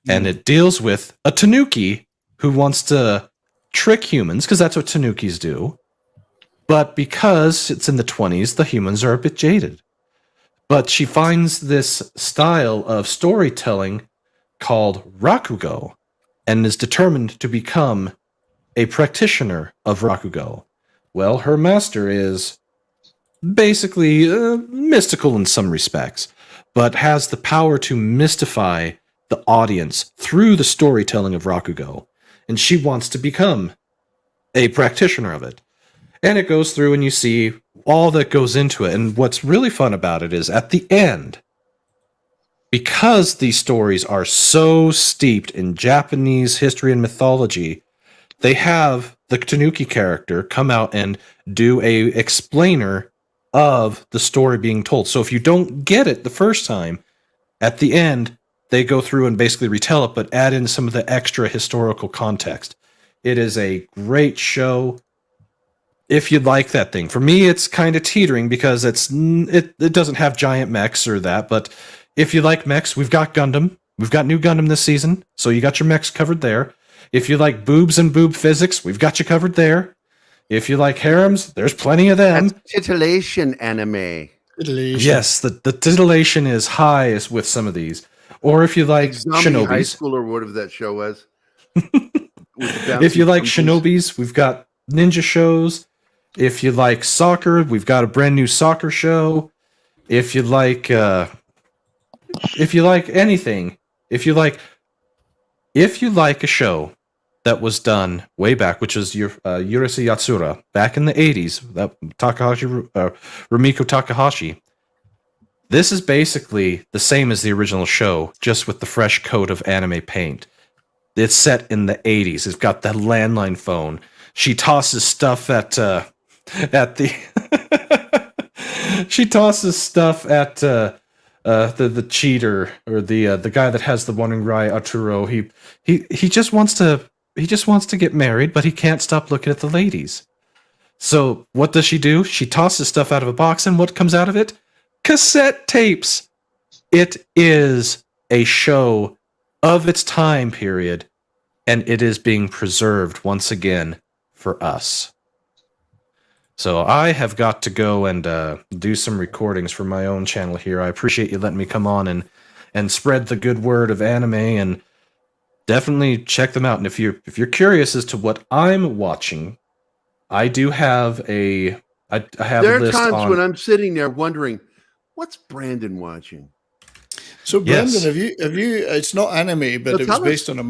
and it deals with a tanuki who wants to trick humans, because that's what tanukis do. But because it's in the 20s, the humans are a bit jaded. But she finds this style of storytelling called Rakugo and is determined to become a practitioner of Rakugo. Well, her master is basically mystical in some respects, but has the power to mystify the audience through the storytelling of Rakugo. And she wants to become a practitioner of it. And it goes through and you see all that goes into it. And what's really fun about it is at the end, because these stories are so steeped in Japanese history and mythology, they have the Tanuki character come out and do a explainer of the story being told. So if you don't get it the first time, at the end, they go through and basically retell it, but add in some of the extra historical context. It is a great show. If you like that thing. For me, it's kind of teetering because it doesn't have giant mechs or that, but if you like mechs, we've got Gundam. We've got new Gundam this season, so you got your mechs covered there. If you like boobs and boob physics, we've got you covered there. If you like harems, there's plenty of them.
That's titillation anime.
Yes, the titillation is high with some of these. Or if you like Shinobis.
High School or whatever that show was.
If you like Shinobis, we've got ninja shows. If you like soccer, we've got a brand new soccer show. If you like anything, if you like a show that was done way back, which is Urusei Yatsura back in the 80s, that Rumiko Takahashi. This is basically the same as the original show, just with the fresh coat of anime paint. It's set in the 80s. It's got the landline phone. She tosses stuff at she tosses stuff at the cheater or the guy that has the wandering eye, Arturo. He just wants to get married, but he can't stop looking at the ladies. So what does she do? She tosses stuff out of a box, and what comes out of it? Cassette tapes. It is a show of its time period, and it is being preserved once again for us. So I have got to go and do some recordings for my own channel here. I appreciate you letting me come on and spread the good word of anime, and definitely check them out. And if you're curious as to what I'm watching, I do have I have
there
a list.
There are times when I'm sitting there wondering, what's Brandon watching?
So Brandon, have you? It's not anime, but it was based on a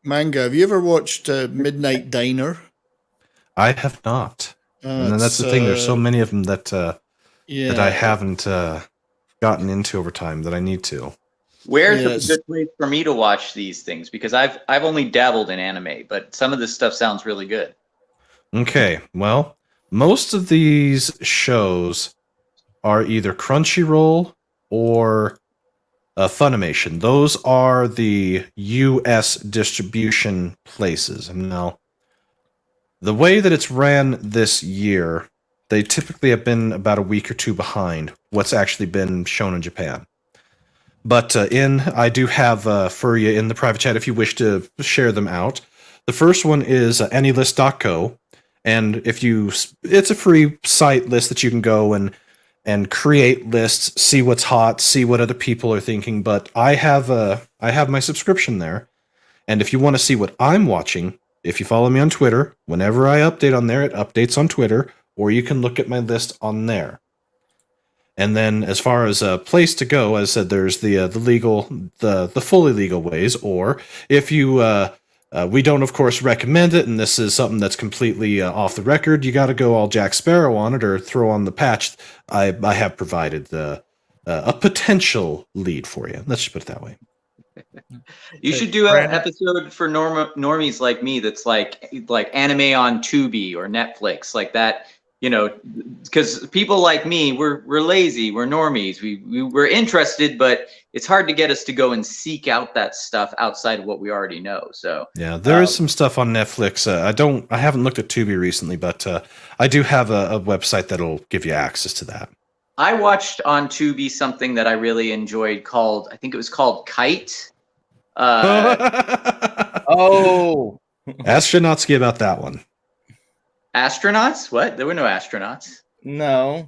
manga. Have you ever watched Midnight Diner?
I have not. And that's the thing. There's so many of them that I haven't gotten into over time that I need to.
Where's a good place for me to watch these things? Because I've only dabbled in anime, but some of this stuff sounds really good.
Okay, well, most of these shows are either Crunchyroll or Funimation. Those are the U.S. distribution places. And now, the way that it's ran this year, they typically have been about a week or two behind what's actually been shown in Japan. But I do have for you in the private chat if you wish to share them out. The first one is AnyList.co, and it's a free site list that you can go and create lists, see what's hot, see what other people are thinking. But I have my subscription there, and if you want to see what I'm watching, if you follow me on Twitter, whenever I update on there, it updates on Twitter, or you can look at my list on there. And then as far as a place to go, as I said, there's the fully legal ways, or if you We don't, of course, recommend it, and this is something that's completely off the record. You got to go all Jack Sparrow on it or throw on the patch. I have provided a potential lead for you. Let's just put it that way.
You should do an episode for normies like me that's like anime on Tubi or Netflix, like that. You know, because people like me, we're lazy, we're normies, we're interested, but it's hard to get us to go and seek out that stuff outside of what we already know. So
yeah, there is some stuff on Netflix. I haven't looked at Tubi recently, but I do have a website that'll give you access to that.
I watched on Tubi something that I really enjoyed I think it was called Kite.
Oh,
ask Shinotsky about that one.
Astronauts? What? There were no astronauts.
No.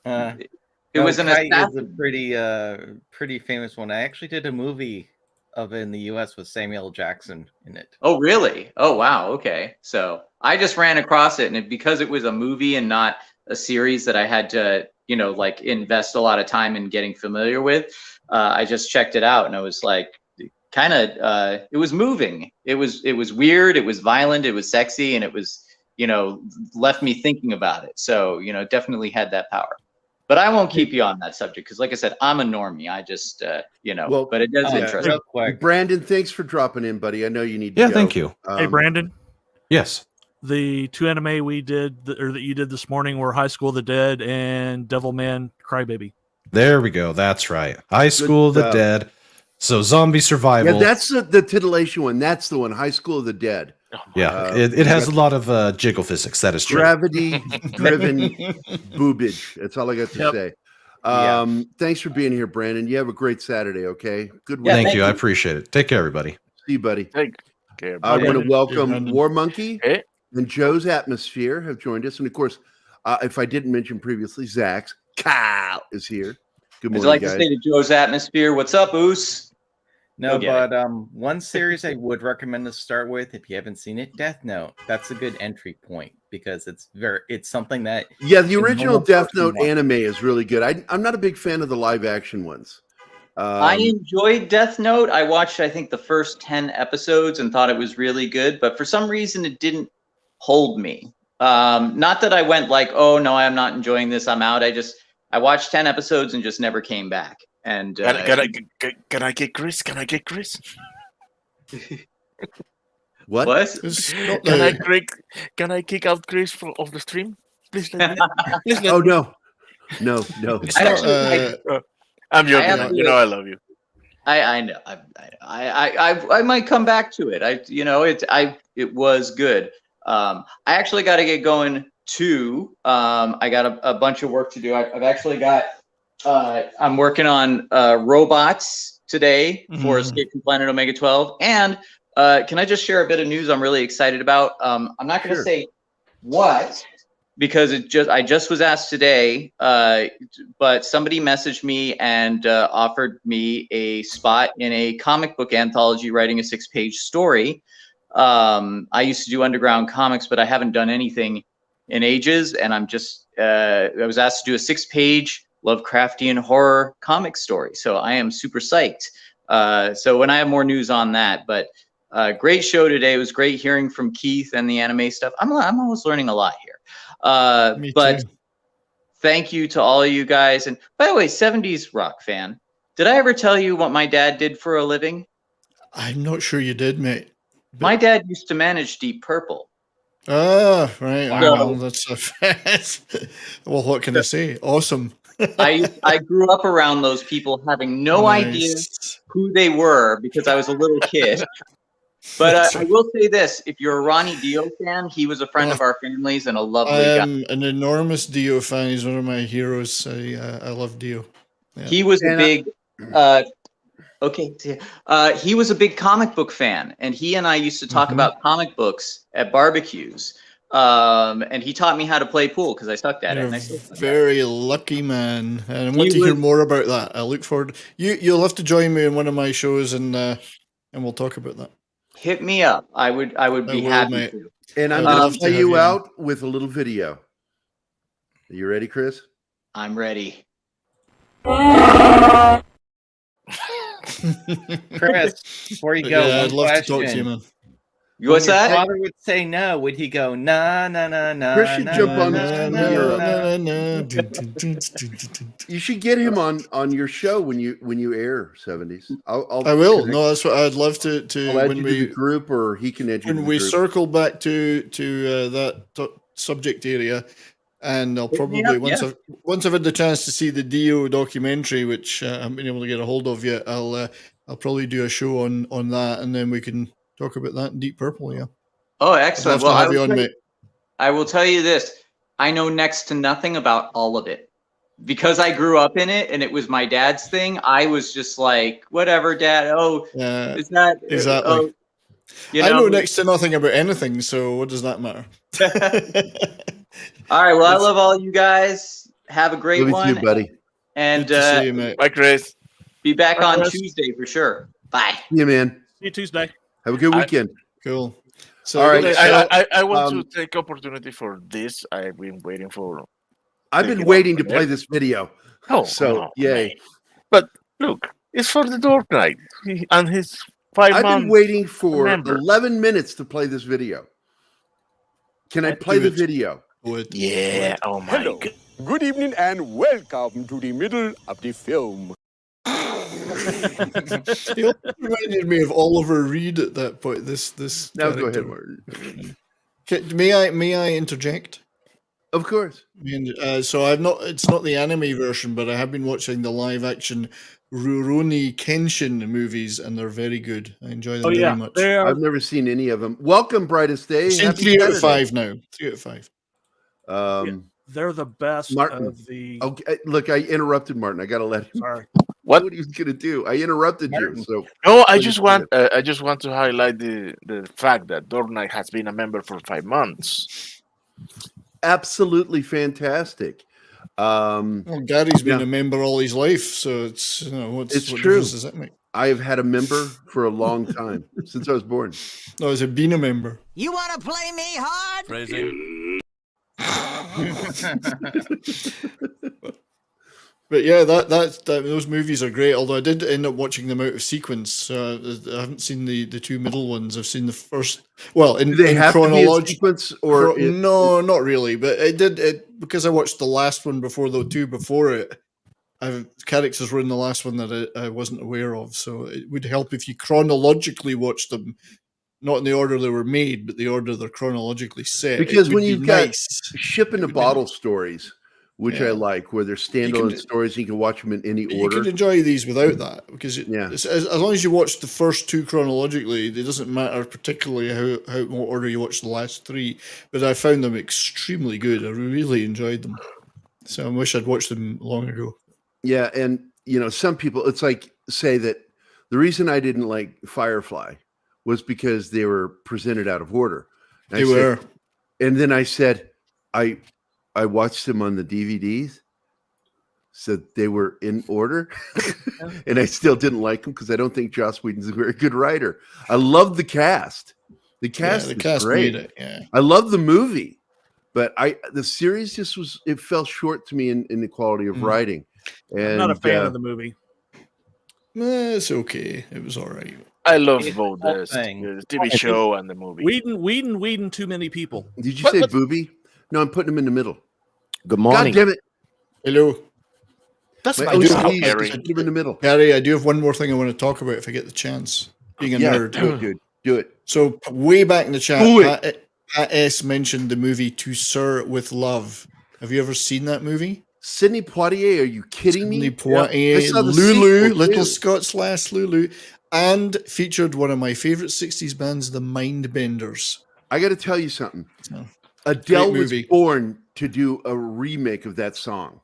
It was an
Kite is a pretty famous one. I actually did a movie of it in the U.S. with Samuel Jackson in it.
Oh, really? Oh, wow. Okay. So I just ran across it, and because it was a movie and not a series that I had to, like invest a lot of time in getting familiar with, I just checked it out, and I was like, it was moving. It was weird. It was violent. It was sexy, and it was, left me thinking about it. So, definitely had that power. But I won't keep you on that subject because, like I said, I'm a normie. I just, but it does interest me.
Brandon, thanks for dropping in, buddy. I know you need to go.
Thank you.
Hey, Brandon.
Yes.
The two anime we did, that you did this morning, were High School of the Dead and Devilman Crybaby.
There we go. That's right. High School of the Dead. So zombie survival.
Yeah, that's the titillation one. That's the one. High School of the Dead.
Yeah, it has a lot of jiggle physics. That is true.
Gravity-driven boobage. That's all I got to say. Thanks for being here, Brandon. You have a great Saturday, okay? Good work.
Thank you. I appreciate it. Take care, everybody.
See you, buddy.
Take care.
I want to welcome War Monkey and Joe's Atmosphere have joined us. And, of course, if I didn't mention previously, Zach's Kyle is here. Good morning,
I'd like
guys.
to say to Joe's Atmosphere, what's up, Oos?
No, but one series I would recommend to start with if you haven't seen it, Death Note. That's a good entry point because it's something that
the original Death Note anime is really good. I'm not a big fan of the live action ones.
I enjoyed Death Note. I watched I think the first 10 episodes and thought it was really good, but for some reason it didn't hold me. Not that I went like, oh no, I'm not enjoying this, I'm out. I watched 10 episodes and just never came back. And
can I get Chris? Can I get Chris?
What?
Can I kick out Chris off the stream? Please let me.
Oh no.
I'm joking. I love you.
I know. I might come back to it. It was good. I actually got to get going too. I got a bunch of work to do. I've actually got. I'm working on robots today for Escape from Planet Omega 12. And can I just share a bit of news I'm really excited about? I'm not going to say what, because I just was asked today, but somebody messaged me and offered me a spot in a comic book anthology writing a 6-page story. I used to do underground comics, but I haven't done anything in ages. And I was asked to do a 6-page Lovecraftian horror comic story. So I am super psyched. So when I have more news on that, but great show today. It was great hearing from Keith and the anime stuff. I'm always learning a lot here. But thank you to all of you guys. And by the way, 70s rock fan, did I ever tell you what my dad did for a living?
I'm not sure you did, mate.
My dad used to manage Deep Purple.
Oh, right. Wow. That's a fast. Well, what can I say? Awesome.
I grew up around those people having no idea who they were because I was a little kid. But I will say this. If you're a Ronnie Dio fan, he was a friend of our family's and a lovely guy.
I'm an enormous Dio fan. He's one of my heroes. I love Dio. Yeah.
He was a big... he was a big comic book fan, and he and I used to talk about comic books at barbecues. And he taught me how to play pool because I sucked at it. And I
very lucky man, and I want to hear more about that. I look forward. You'll have to join me in one of my shows, and we'll talk about that.
Hit me up. I would be happy to.
And I'm going to play you out with a little video. Are you ready, Chris?
I'm ready.
Chris, before you go,
I'd love to talk to you, man.
What's
When your
that?
father would say no, would he go na na na na?
Chris should jump on
You
should get him on your show when you air 70s.
I will. No, that's what I'd love to.
I'll add you to the group, or he can add you to the group.
When we circle back to that subject area, and I'll probably once I've had the chance to see the Dio documentary, which I haven't been able to get a hold of yet, I'll probably do a show on that, and then we can talk about that in Deep Purple. Yeah.
Oh, excellent. Well,
I
will tell you this. I know next to nothing about all of it. Because I grew up in it and it was my dad's thing, I was just like, whatever, Dad. Oh, is that
exactly? I know next to nothing about anything, so what does that matter?
All right. Well, I love all you guys. Have a great one,
you, buddy.
And
see you, mate.
Bye, Chris.
Be back on Tuesday for sure. Bye.
Yeah, man.
See you Tuesday.
Have a good weekend.
Cool. So,
all right. I want to take opportunity for this. I've been waiting for.
I've been waiting to play this video. Yay!
Man. But look, it's for the Dark Knight and his 5 months.
I've been waiting for 11 minutes to play this video. Can I play the video?
Yeah. Oh my.
Hello. Good evening and welcome to the middle of the film.
It reminded me of Oliver Reed at that point. This.
Now go ahead, Martin.
May I interject?
Of course.
So it's not the anime version, but I have been watching the live action Rurouni Kenshin movies, and they're very good. I enjoy them very much.
I've never seen any of them. Welcome, Brightest Day.
Seen 3 out of 5 now. 3 out of 5.
They're the best
Martin.
of the.
Okay, look, I interrupted Martin. I got to let him.
Sorry.
What he was going to do? I interrupted you. So
no, I just want to highlight the fact that Dark Knight has been a member for 5 months.
Absolutely fantastic.
Well, Gary's been a member all his life, so it's what
true.
difference does that make?
I have had a member for a long time since I was born.
No, has it been a member?
You want to play me hard?
Phrasing. But yeah, those movies are great. Although I did end up watching them out of sequence. I haven't seen the 2 middle ones. I've seen the first. Well, in chronological
sequence, or
no, not really. But it because I watched the last one before the 2 before it. Characters were in the last one that I wasn't aware of. So it would help if you chronologically watch them, not in the order they were made, but the order they're chronologically set.
Because when you've got ship in the bottle stories, which I like, where they're standalone stories, you can watch them in any order.
You can enjoy these without that, because as long as you watch the first 2 chronologically, it doesn't matter particularly how what order you watch the last 3. But I found them extremely good. I really enjoyed them. So I wish I'd watched them long ago.
Yeah, and some people, it's like say that the reason I didn't like Firefly was because they were presented out of order. And and then I said, I watched them on the DVDs, so they were in order, and I still didn't like them because I don't think Joss Whedon's a very good writer. I love the cast. The cast is great.
Made it,
I love the movie, but the series it fell short to me in the quality of writing. And
I'm not a fan of the movie.
It's okay. It was all right.
I love both the TV show and the movie.
Whedon, too many people.
Did you say booby? No, I'm putting him in the middle.
Good morning.
God damn it.
Hello.
That's
my
Gary.
Put him in the middle.
Gary, I do have one more thing I want to talk about if I get the chance. Being a nerd.
Do it, dude. Do it.
So way back in the chat, Pat S mentioned the movie To Sir With Love. Have you ever seen that movie?
Sidney Poitier, are you kidding me?
Sidney Poitier, Lulu, Little Scots Lass Lulu, and featured one of my favorite 60s bands, the Mindbenders.
I got to tell you something. Adele was born to do a remake of that song.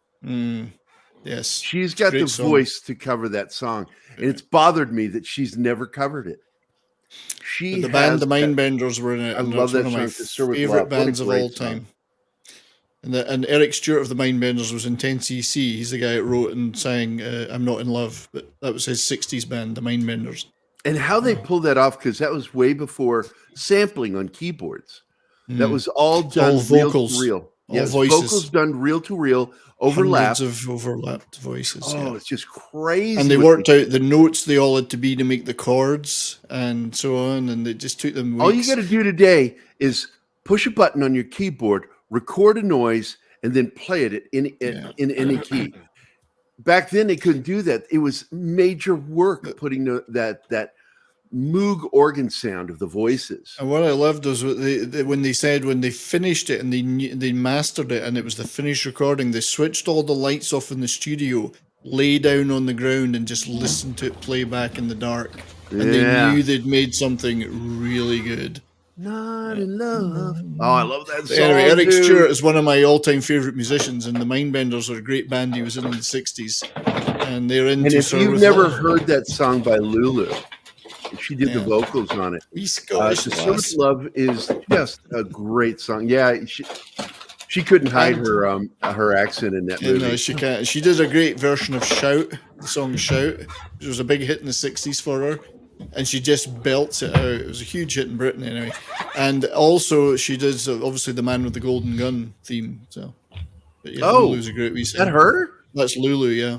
Yes.
She's got the voice to cover that song. And it's bothered me that she's never covered it.
The band, the Mindbenders, were in it.
I love that
one of my
song.
favorite bands of all time. And Eric Stewart of the Mindbenders was in 10cc. He's the guy that wrote and sang I'm Not in Love. But that was his 60s band, the Mindbenders.
And how they pulled that off, because that was way before sampling on keyboards. That was all done
vocals.
real. Yes,
voices.
vocals done reel to reel, overlapped.
Hundreds of overlapped voices.
Oh, it's just crazy.
And they worked out the notes they all had to be to make the chords and so on, and it just took them weeks.
All you got to do today is push a button on your keyboard, record a noise, and then play it in any key. Back then, they couldn't do that. It was major work putting that Moog organ sound of the voices.
And what I loved was when they said when they finished it and they mastered it and it was the finished recording, they switched all the lights off in the studio, lay down on the ground and just listened to it play back in the dark. And they knew they'd made something really good.
Not in love. Oh, I love that song.
Anyway, Eric Stewart is one of my all-time favorite musicians, and the Mindbenders are a great band he was in the 60s. And they're into.
And if you've never heard that song by Lulu, she did the vocals on it. Scottish Love is just a great song. Yeah, she couldn't hide her accent in that movie.
No, she can't. She did a great version of Shout, the song Shout. It was a big hit in the 60s for her. And she just belts it out. It was a huge hit in Britain anyway. And also she does obviously the Man with the Golden Gun theme. So, but yeah, Lulu's a great wee singer.
Is that her?
That's Lulu, yeah.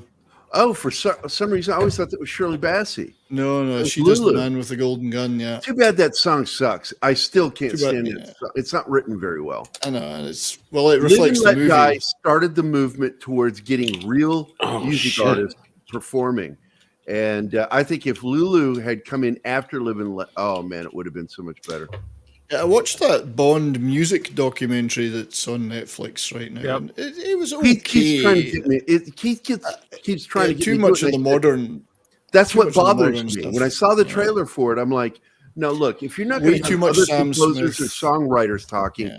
Oh, for some reason I always thought that was Shirley Bassey.
No, she does the Man with the Golden Gun. Yeah.
Too bad that song sucks. I still can't stand it. It's not written very well.
I know, and it reflects the movie.
Guy started the movement towards getting real music artists performing. And I think if Lulu had come in after Live and Let, oh man, it would have been so much better.
Yeah, I watched that Bond music documentary that's on Netflix right now.
Yep.
And it was okay.
Keith trying to get me. Keith keeps trying to get
too
me
much of the modern.
That's what bothers me. When I saw the trailer for it, I'm like, no, look, if you're not going to
too much Sam
composers
Smith
or songwriters talking,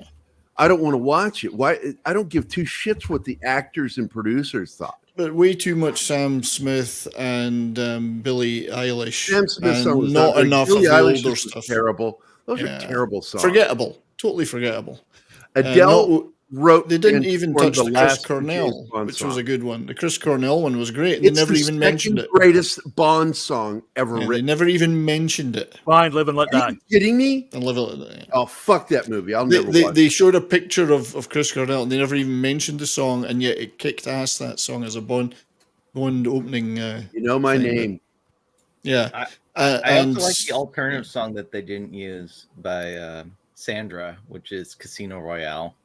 I don't want to watch it. Why? I don't give two shits what the actors and producers thought.
But way too much Sam Smith and Billie Eilish.
Sam Smith song was
not enough
Billie
of the
Eilish
older
was
stuff.
Terrible. Those are terrible songs.
Forgettable. Totally forgettable.
Adele wrote.
They didn't even touch the Chris
last
Cornell,
Bond
which
song.
was a good one. The Chris Cornell one was great.
It's
they never even mentioned it.
Greatest Bond song ever written.
They never even mentioned it.
Fine, Live and Let Die.
Are you kidding me?
And Live and Let Die.
Oh, fuck that movie. I'll never watch
They showed a picture of Chris Cornell, and they never even mentioned the song, and yet it kicked ass, that song, as a Bond opening.
You know my name.
Yeah.
I also like the alternative song that they didn't use by Sandra, which is Casino Royale.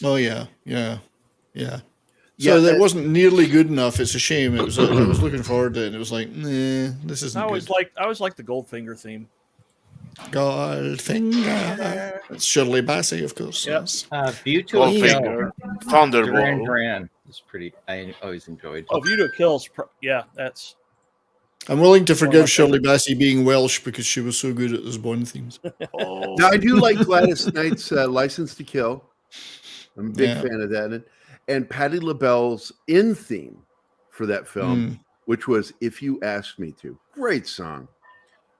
Oh yeah. So that wasn't nearly good enough. It's a shame. It was. I was looking forward to it, and it was like, nah, this isn't.
I always liked the Goldfinger theme.
Goldfinger. It's Shirley Bassey, of course.
Yes.
View to a Kill.
Thunderball.
Duran is pretty. I always enjoyed.
Oh, View to a Kill's. That's.
I'm willing to forgive Shirley Bassey being Welsh because she was so good at those Bond themes.
Now I do like Gladys Knight's License to Kill. I'm a big fan of that, and Patti LaBelle's in theme for that film, which was "If You Ask Me To." Great song.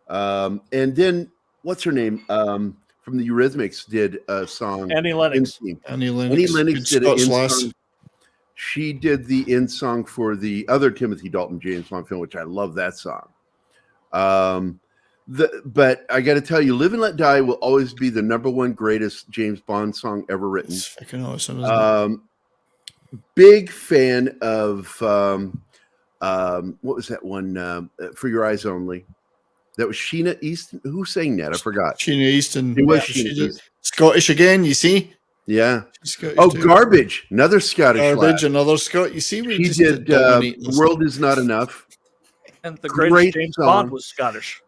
And then what's her name from the Eurythmics did a song.
Annie Lennox.
Annie Lennox
did an
Scots
song. She did the in song for the other Timothy Dalton James Bond film, which I love that song. But I got to tell you, "Live and Let Die" will always be the #1 greatest James Bond song ever written.
It's fucking awesome, isn't it?
Big fan of what was that one? "For Your Eyes Only." That was Sheena Easton. Who sang that? I forgot.
Sheena Easton.
It was Sheena Easton.
Scottish again, you see?
Yeah.
Scottish
too. Garbage. Another Scottish
Garbage,
lad.
another Scot. You see,
he did "The World Is Not Enough."
And the greatest James Bond was Scottish.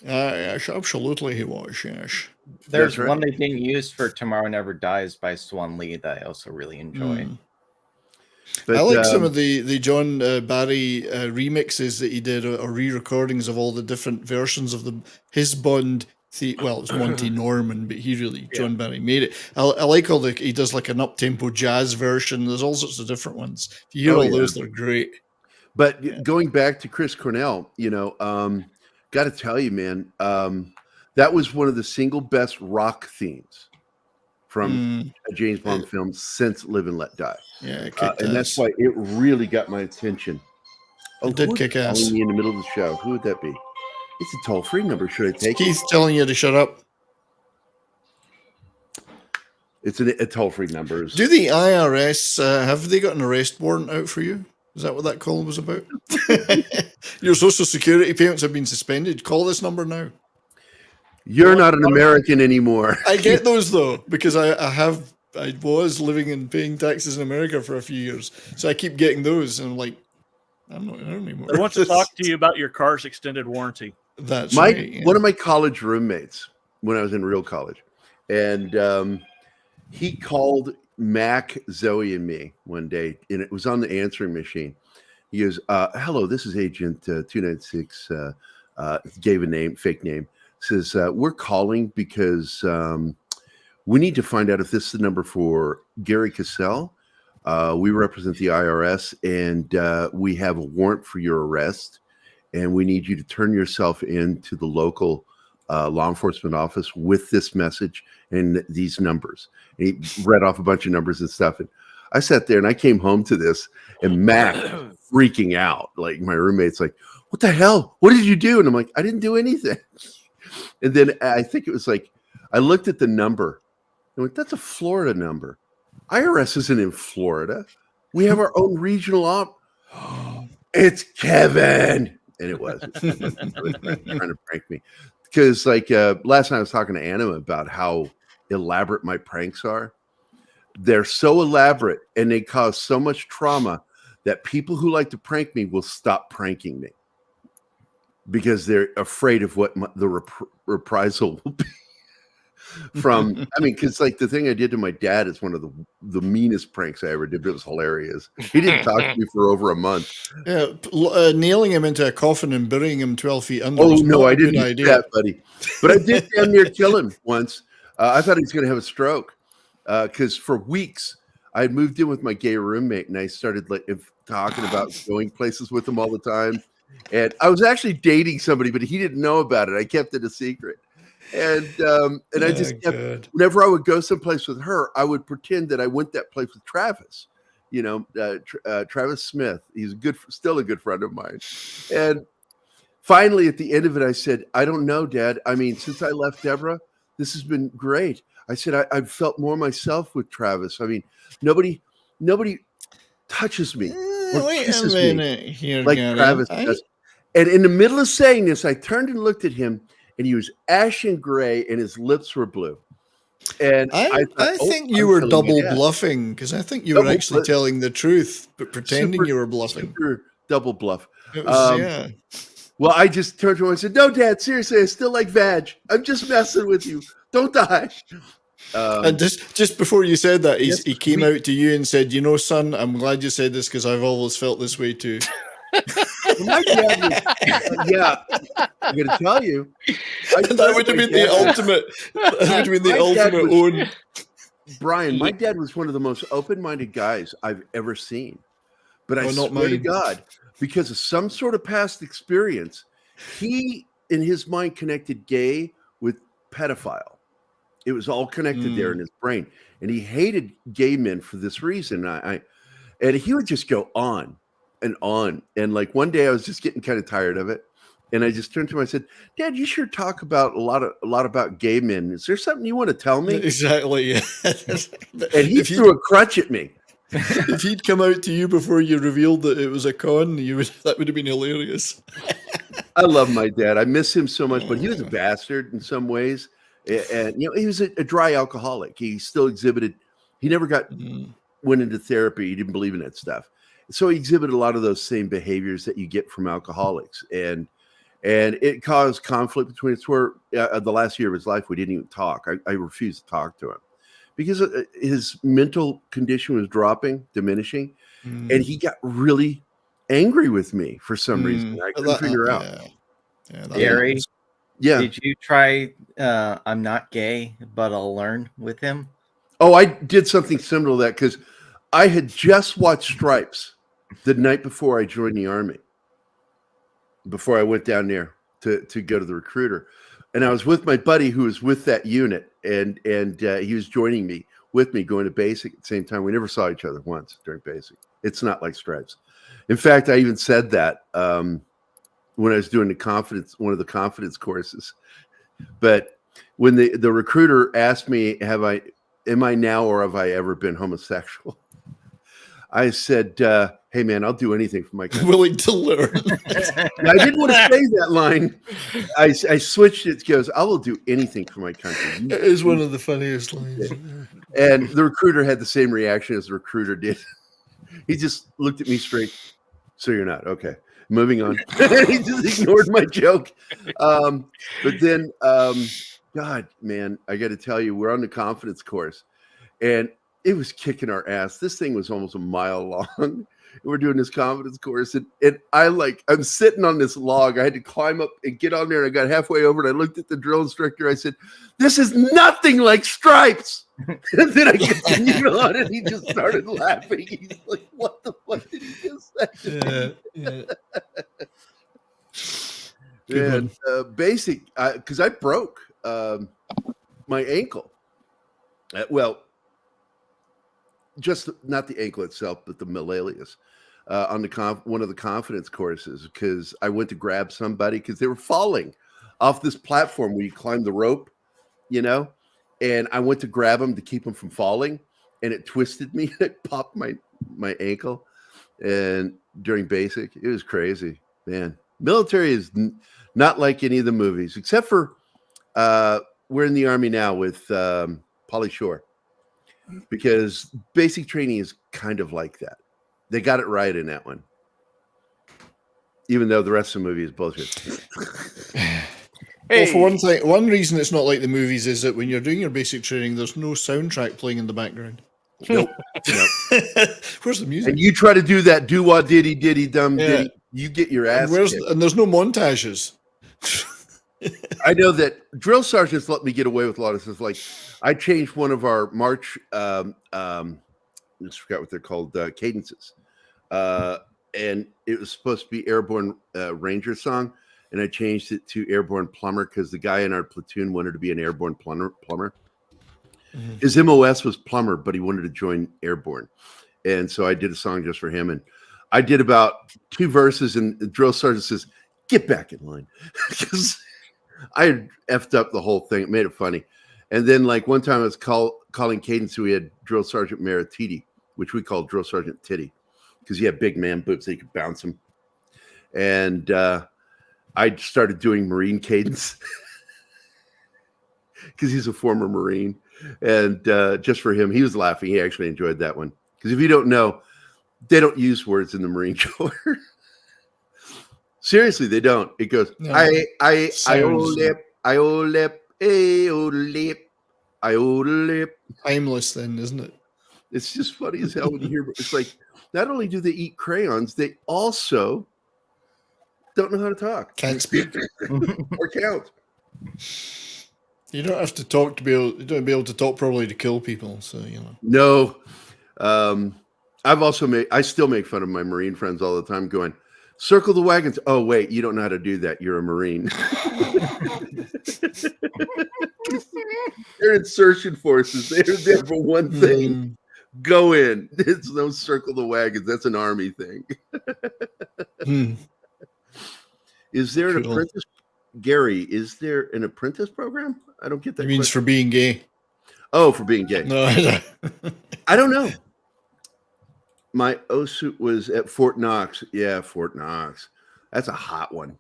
Yes, absolutely he was, yes.
There's one they didn't use for "Tomorrow Never Dies" by Swan Lee that I also really enjoy.
But, I like some of the John Barry remixes that he did, or re-recordings of all the different versions of his Bond. Well, it's Monty Norman, but John Barry made it. I like he does like an up-tempo jazz version. There's all sorts of different ones. If you hear those, they're great.
But going back to Chris Cornell, got to tell you, man, that was one of the single best rock themes from a James Bond film since "Live and Let Die."
Yeah,
and that's why it really got my attention.
It did kick ass.
Calling me in the middle of the show. Who would that be? It's a toll-free number. Should I take
Keith telling you to shut up.
It's a toll-free number.
Do the IRS have they got an arrest warrant out for you? Is that what that call was about? Your Social Security payments have been suspended. Call this number now.
You're not an American anymore.
I get those though, because I was living and paying taxes in America for a few years, so I keep getting those, and I'm like, I'm not anymore.
I want to talk to you about your car's extended warranty.
That's right. Yeah.
One of my college roommates when I was in real college, and he called Mac, Zoe, and me one day, and it was on the answering machine. He goes, "Hello, this is Agent 296." Gave a fake name. Says, "We're calling because we need to find out if this is the number for Gary Cassell. We represent the IRS, and we have a warrant for your arrest, and we need you to turn yourself in to the local law enforcement office with this message and these numbers." And he read off a bunch of numbers and stuff. And I sat there and I came home to this, and Mac freaking out. Like, my roommate's like, "What the hell? What did you do?" And I'm like, "I didn't do anything." And then I think it was like, I looked at the number and went, "That's a Florida number. IRS isn't in Florida. We have our own regional It's Kevin." And it was. It was trying to prank me. Because like last night I was talking to Anna about how elaborate my pranks are. They're so elaborate and they cause so much trauma that people who like to prank me will stop pranking me because they're afraid of what the reprisal will be from. I mean, because like the thing I did to my dad is one of the meanest pranks I ever did, but it was hilarious. He didn't talk to me for over a month.
Yeah, nailing him into a coffin and burying him 12 feet under.
Oh no, I didn't do that, buddy. But I did damn near kill him once. I thought he was going to have a stroke because for weeks I had moved in with my gay roommate, and I started like talking about going places with him all the time. And I was actually dating somebody, but he didn't know about it. I kept it a secret. And I just kept, whenever I would go someplace with her, I would pretend that I went that place with Travis. You know, Travis Smith. He's still a good friend of mine. And finally, at the end of it, I said, "I don't know, Dad. I mean, since I left Deborah, this has been great." I said, I've felt more myself with Travis. I mean, nobody touches me or kisses me
here,
like Travis does. And in the middle of saying this, I turned and looked at him, and he was ashen gray, and his lips were blue. And I
think you were double bluffing, because I think you were actually telling the truth, but pretending you were bluffing.
Super double bluff.
It was, yeah.
Well, I just turned to him and said, "No, Dad, seriously, I still like vag. I'm just messing with you. Don't die."
And just before you said that, he came out to you and said, "You know, son, I'm glad you said this because I've always felt this way too."
My dad was, yeah, I'm going to tell you.
That would have been the ultimate. That would have been the ultimate own.
Brian, my dad was one of the most open-minded guys I've ever seen. But I swear to God, because of some sort of past experience, he, in his mind, connected gay with pedophile. It was all connected there in his brain. And he hated gay men for this reason. And he would just go on and on. And like one day I was just getting kind of tired of it. And I just turned to him and I said, "Dad, you sure talk about a lot about gay men. Is there something you want to tell me?"
Exactly. Yeah.
And he threw a crutch at me.
If he'd come out to you before you revealed that it was a con, that would have been hilarious.
I love my dad. I miss him so much, but he was a bastard in some ways. And you know, he was a dry alcoholic. He still exhibited. He never went into therapy. He didn't believe in that stuff. So he exhibited a lot of those same behaviors that you get from alcoholics, and it caused conflict between us. Where the last year of his life, we didn't even talk. I refused to talk to him because his mental condition was diminishing, and he got really angry with me for some reason. I couldn't figure out.
Gary,
yeah.
Did you try "I'm not gay, but I'll learn" with him?
Oh, I did something similar to that because I had just watched Stripes the night before I joined the Army, before I went down there to go to the recruiter. And I was with my buddy who was with that unit, and he was joining me with me going to basic at the same time. We never saw each other once during basic. It's not like Stripes. In fact, I even said that when I was doing one of the confidence courses. But when the recruiter asked me, am I now or have I ever been homosexual? I said, hey, man, I'll do anything for my country.
Willing to learn.
I didn't want to say that line. I switched it. It goes, I will do anything for my country.
It is one of the funniest lines.
And the recruiter had the same reaction as the recruiter did. He just looked at me straight. So you're not. Okay. Moving on. He just ignored my joke. But then, God, man, I got to tell you, we're on the confidence course. And it was kicking our ass. This thing was almost a mile long. We're doing this confidence course. And I'm sitting on this log. I had to climb up and get on there. And I got halfway over and I looked at the drill instructor. I said, this is nothing like stripes. And then I continued on and he just started laughing. He's like, what the fuck did he just say? Yeah. Basic, because I broke my ankle. Just not the ankle itself, but the malleolus on one of the confidence courses, because I went to grab somebody because they were falling off this platform where you climb the rope, and I went to grab them to keep them from falling, and it twisted me. It popped my ankle, and during basic, it was crazy, man. Military is not like any of the movies, except for we're in the Army now with Pauly Shore. Because basic training is kind of like that. They got it right in that one. Even though the rest of the movie is bullshit.
Well, for one thing, one reason it's not like the movies is that when you're doing your basic training, there's no soundtrack playing in the background.
Nope.
Where's the music?
And you try to do that doo-wah diddy diddy dum diddy, you get your ass kicked.
And there's no montages.
I know that drill sergeants let me get away with a lot of stuff. Like I changed one of our march, I just forgot what they're called, cadences. And it was supposed to be Airborne Ranger song. And I changed it to Airborne Plumber because the guy in our platoon wanted to be an Airborne plumber. Mm-hmm. His MOS was plumber, but he wanted to join Airborne. And so I did a song just for him. And I did about 2 verses and the drill sergeant says, get back in line. Because I had effed up the whole thing. It made it funny. And then like one time I was calling cadence, we had Drill Sergeant Marititi, which we called Drill Sergeant Titty, because he had big man boobs, so you could bounce him. And I started doing Marine cadence because he's a former Marine. And just for him, he was laughing. He actually enjoyed that one. Because if you don't know, they don't use words in the Marine Corps. Seriously, they don't. It goes, I lip.
Timeless then, isn't it?
It's just funny as hell when you hear, it's like, not only do they eat crayons, they also don't know how to talk.
Can't speak.
Or count.
You don't have to talk to be able to talk properly to kill people. So,
No. I still make fun of my Marine friends all the time going, circle the wagons. Oh, wait, you don't know how to do that. You're a Marine. They're insertion forces. They're there for one thing. Go in. It's no circle the wagons. That's an Army thing. Is there an apprentice? Gary, is there an apprentice program? I don't get that.
It means for being gay.
Oh, for being gay.
No,
I don't know. My OSUT was at Fort Knox. Yeah, Fort Knox. That's a hot one.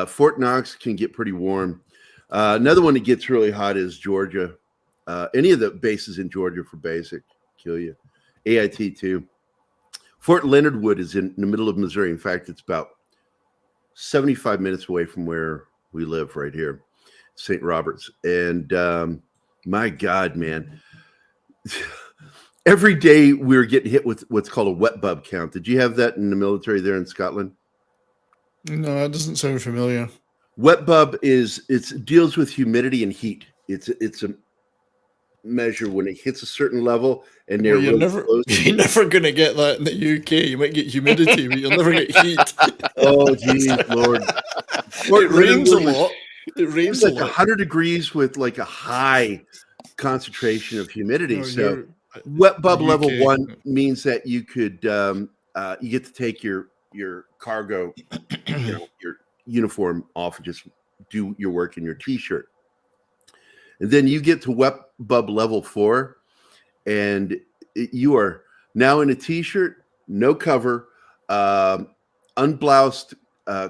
Fort Knox can get pretty warm. Another one that gets really hot is Georgia. Any of the bases in Georgia for basic kill you. AIT too. Fort Leonard Wood is in the middle of Missouri. In fact, it's about 75 minutes away from where we live right here, St. Roberts. And my God, man. Every day we were getting hit with what's called a wet bub count. Did you have that in the military there in Scotland?
No, that doesn't sound familiar.
Wet bub deals with humidity and heat. It's a measure when it hits a certain level and they're
you're never going to get that in the UK. You might get humidity, but you'll never get heat.
Oh, geez, Lord.
It rains a lot. It rains
like
a lot.
100 degrees with like a high concentration of humidity. So wet bub level 1 means that you could you get to take your cargo, your uniform off and just do your work in your t-shirt. And then you get to Wet Bub level 4, and you are now in a t-shirt, no cover, unbloused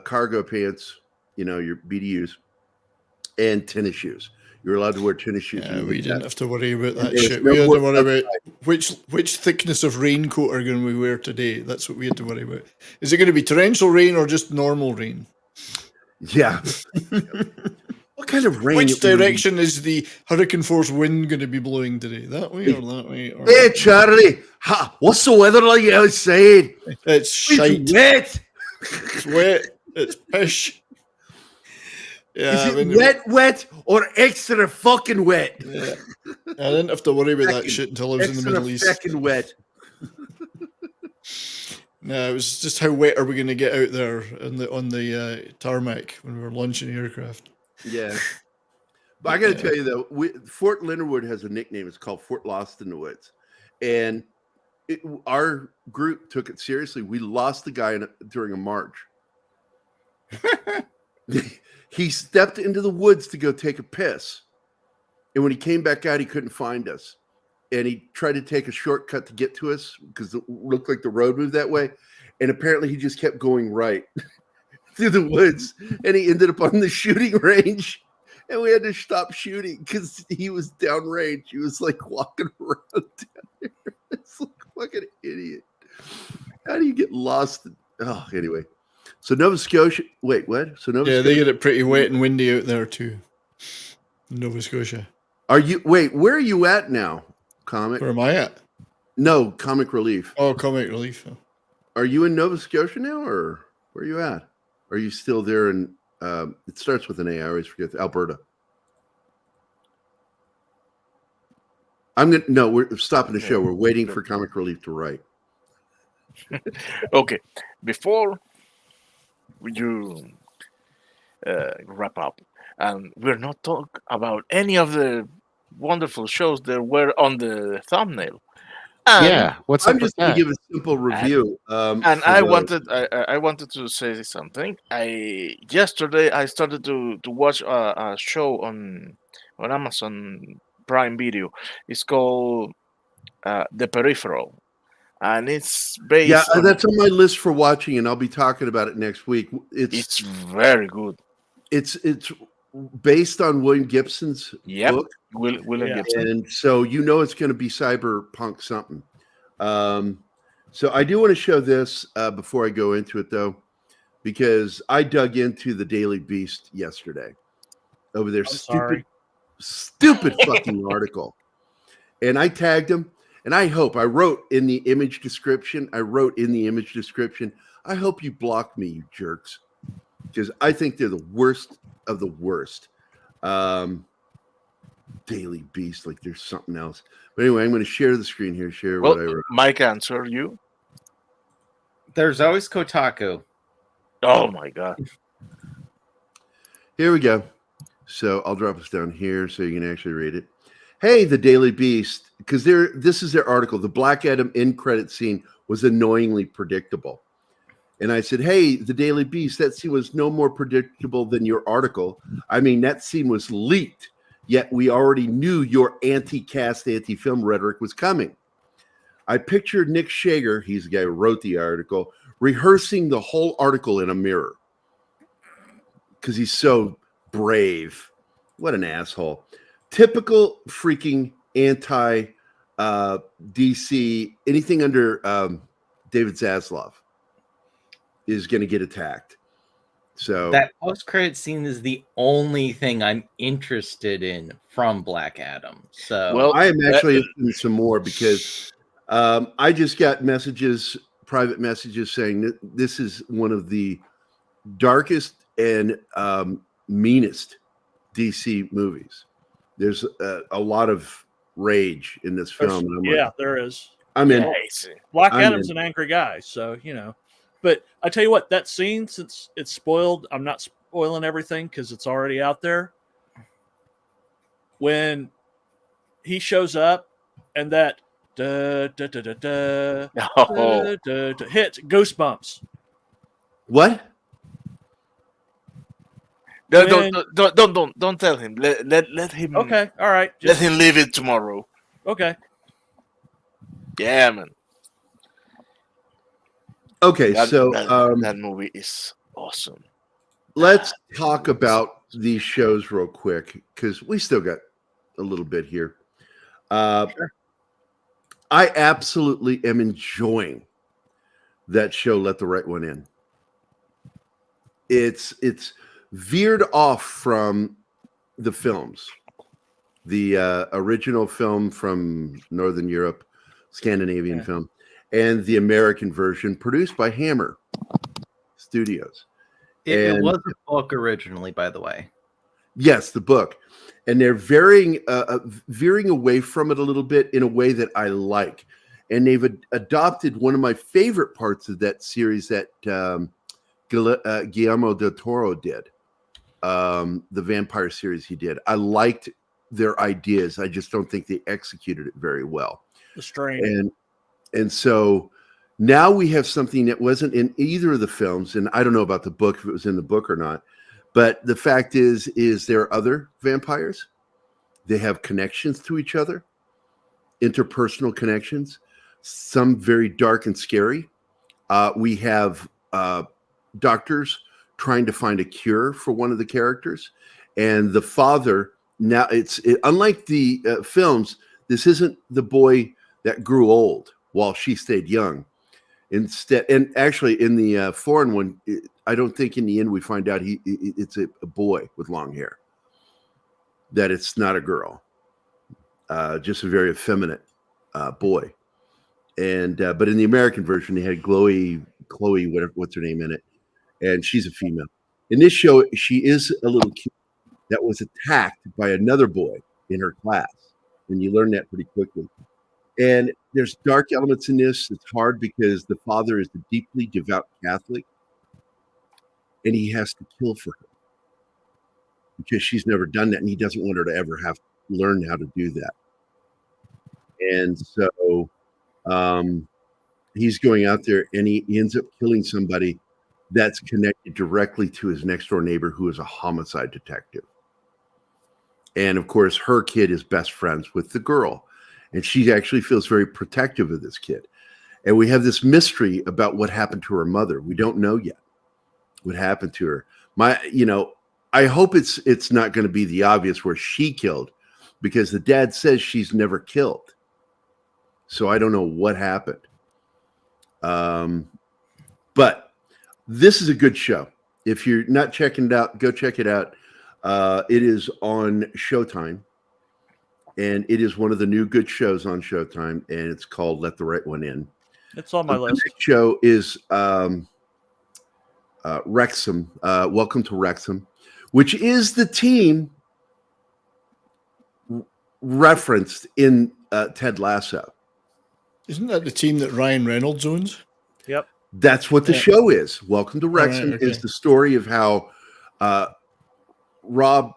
cargo pants, your BDUs, and tennis shoes. You're allowed to wear tennis shoes.
Yeah, we didn't have to worry about that
there's
shit.
no
We had to
more
worry about which thickness of raincoat are going to wear today. That's what we had to worry about. Is it going to be torrential rain or just normal rain?
Yeah. What kind of rain?
Which direction is the hurricane force wind going to be blowing today? That way or that way? Or
Hey, Charlie, what's the weather like outside?
It's shite.
Wet.
It's wet. It's pish. Yeah,
is it wet, or extra fucking wet?
Yeah. I didn't have to worry about that shit until I was in the Middle East.
Fucking wet.
No, it was just how wet are we going to get out there on the tarmac when we were launching aircraft.
Yeah. But I got to tell you, though, Fort Leonard Wood has a nickname. It's called Fort Lost in the Woods. And our group took it seriously. We lost the guy during a march. He stepped into the woods to go take a piss. And when he came back out, he couldn't find us. And he tried to take a shortcut to get to us because it looked like the road moved that way. And apparently he just kept going right through the woods. And he ended up on the shooting range. And we had to stop shooting because he was downrange. He was like walking around down there. It's like fucking idiot. How do you get lost? Anyway. So Nova Scotia. Wait, what? So Nova Scotia,
they get it pretty wet and windy out there too. Nova Scotia.
Where are you at now, Comic?
Where am I at?
No, Comic Relief.
Oh, Comic Relief.
Are you in Nova Scotia now, or where are you at? Are you still there in? It starts with an A. I always forget. Alberta. We're stopping the show. We're waiting for Comic Relief to write.
Okay, before you wrap up, and we're not talking about any of the wonderful shows that were on the thumbnail.
I'm just going to give a simple review.
I wanted to say something. Yesterday I started to watch a show on Amazon Prime Video. It's called The Peripheral. And it's based.
Yeah, that's on my list for watching, and I'll be talking about it next week.
It's very good.
It's based on William Gibson's book.
William Gibson,
and so it's going to be cyberpunk something. So I do want to show this before I go into it, though, because I dug into the Daily Beast yesterday over their stupid fucking article, and I tagged them. And I wrote in the image description, I hope you block me, you jerks. Because I think they're the worst of the worst. Daily Beast, like there's something else. But anyway, I'm going to share the screen here, what I wrote.
Mike, answer you.
There's always Kotaku.
Oh, my God.
Here we go. So I'll drop this down here so you can actually read it. Hey, the Daily Beast, because this is their article. The Black Adam end credit scene was annoyingly predictable. And I said, hey, the Daily Beast, that scene was no more predictable than your article. I mean, that scene was leaked, yet we already knew your anti-cast, anti-film rhetoric was coming. I pictured Nick Shager, he's the guy who wrote the article, rehearsing the whole article in a mirror because he's so brave. What an asshole. Typical freaking anti-DC, anything under David Zaslav is going to get attacked. So
that post-credit scene is the only thing I'm interested in from Black Adam. So
I am actually in some more because I just got private messages saying that this is one of the darkest and meanest DC movies. There's a lot of rage in this film.
There is.
I'm in.
Black Adam's an angry guy, so But I tell you what, that scene, since it's spoiled, I'm not spoiling everything because it's already out there. When he shows up and that hits Goosebumps.
What?
Don't tell him. Let him.
Okay, all right.
Let him leave it tomorrow.
Okay.
Yeah, man.
Okay,
that movie is awesome.
Let's talk about these shows real quick because we still got a little bit here.
Sure.
I absolutely am enjoying that show, Let the Right One In. It's veered off from the films, the original film from Northern Europe, Scandinavian film, and the American version produced by Hammer Studios.
It was a book originally, by the way.
Yes, the book. And they're veering away from it a little bit in a way that I like. And they've adopted one of my favorite parts of that series that Guillermo del Toro did, the vampire series he did. I liked their ideas. I just don't think they executed it very well.
The Strain.
And so now we have something that wasn't in either of the films, and I don't know about the book, if it was in the book or not. But the fact is there are other vampires. They have connections to each other, interpersonal connections, some very dark and scary. We have doctors trying to find a cure for one of the characters. And the father, now unlike the films, this isn't the boy that grew old while she stayed young. Instead, and actually in the foreign one, I don't think in the end we find out it's a boy with long hair, that it's not a girl, just a very effeminate boy. And but in the American version, they had Chloe, what's her name in it, and she's a female. In this show, she is a little kid that was attacked by another boy in her class, and you learn that pretty quickly. And there's dark elements in this. It's hard because the father is a deeply devout Catholic, and he has to kill for her because she's never done that, and he doesn't want her to ever have to learn how to do that. And so he's going out there, and he ends up killing somebody that's connected directly to his next door neighbor, who is a homicide detective. And of course, her kid is best friends with the girl. And she actually feels very protective of this kid. And we have this mystery about what happened to her mother. We don't know yet what happened to her. I hope it's not going to be the obvious where she killed, because the dad says she's never killed. So I don't know what happened. But this is a good show. If you're not checking it out, go check it out. It is on Showtime. And it is one of the new good shows on Showtime, and it's called Let the Right One In.
It's on my list.
The next show is Wrexham. Welcome to Wrexham, which is the team referenced in Ted Lasso.
Isn't that the team that Ryan Reynolds owns?
Yep.
That's what the show is. Welcome to Wrexham is the story of how Rob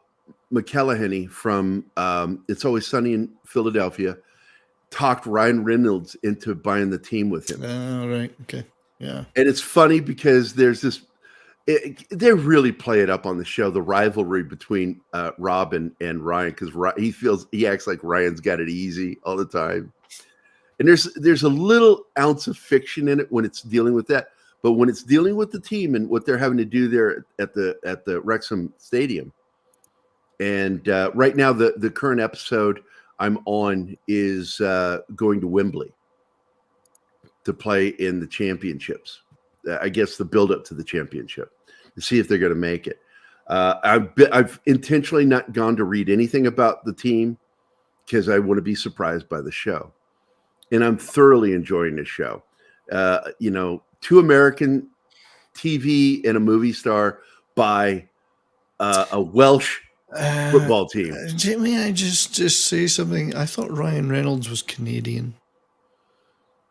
McElhenney from It's Always Sunny in Philadelphia talked Ryan Reynolds into buying the team with him.
Oh, right. Okay. Yeah.
And it's funny because there's this, they really play it up on the show, the rivalry between Rob and Ryan, because he acts like Ryan's got it easy all the time. And there's a little ounce of fiction in it when it's dealing with that. But when it's dealing with the team and what they're having to do there at the Wrexham Stadium, and right now, the current episode I'm on is going to Wembley to play in the championships. I guess the build-up to the championship to see if they're going to make it. I've intentionally not gone to read anything about the team because I want to be surprised by the show. And I'm thoroughly enjoying this show. Two American TV and a movie star by a Welsh football team.
May I just say something? I thought Ryan Reynolds was Canadian.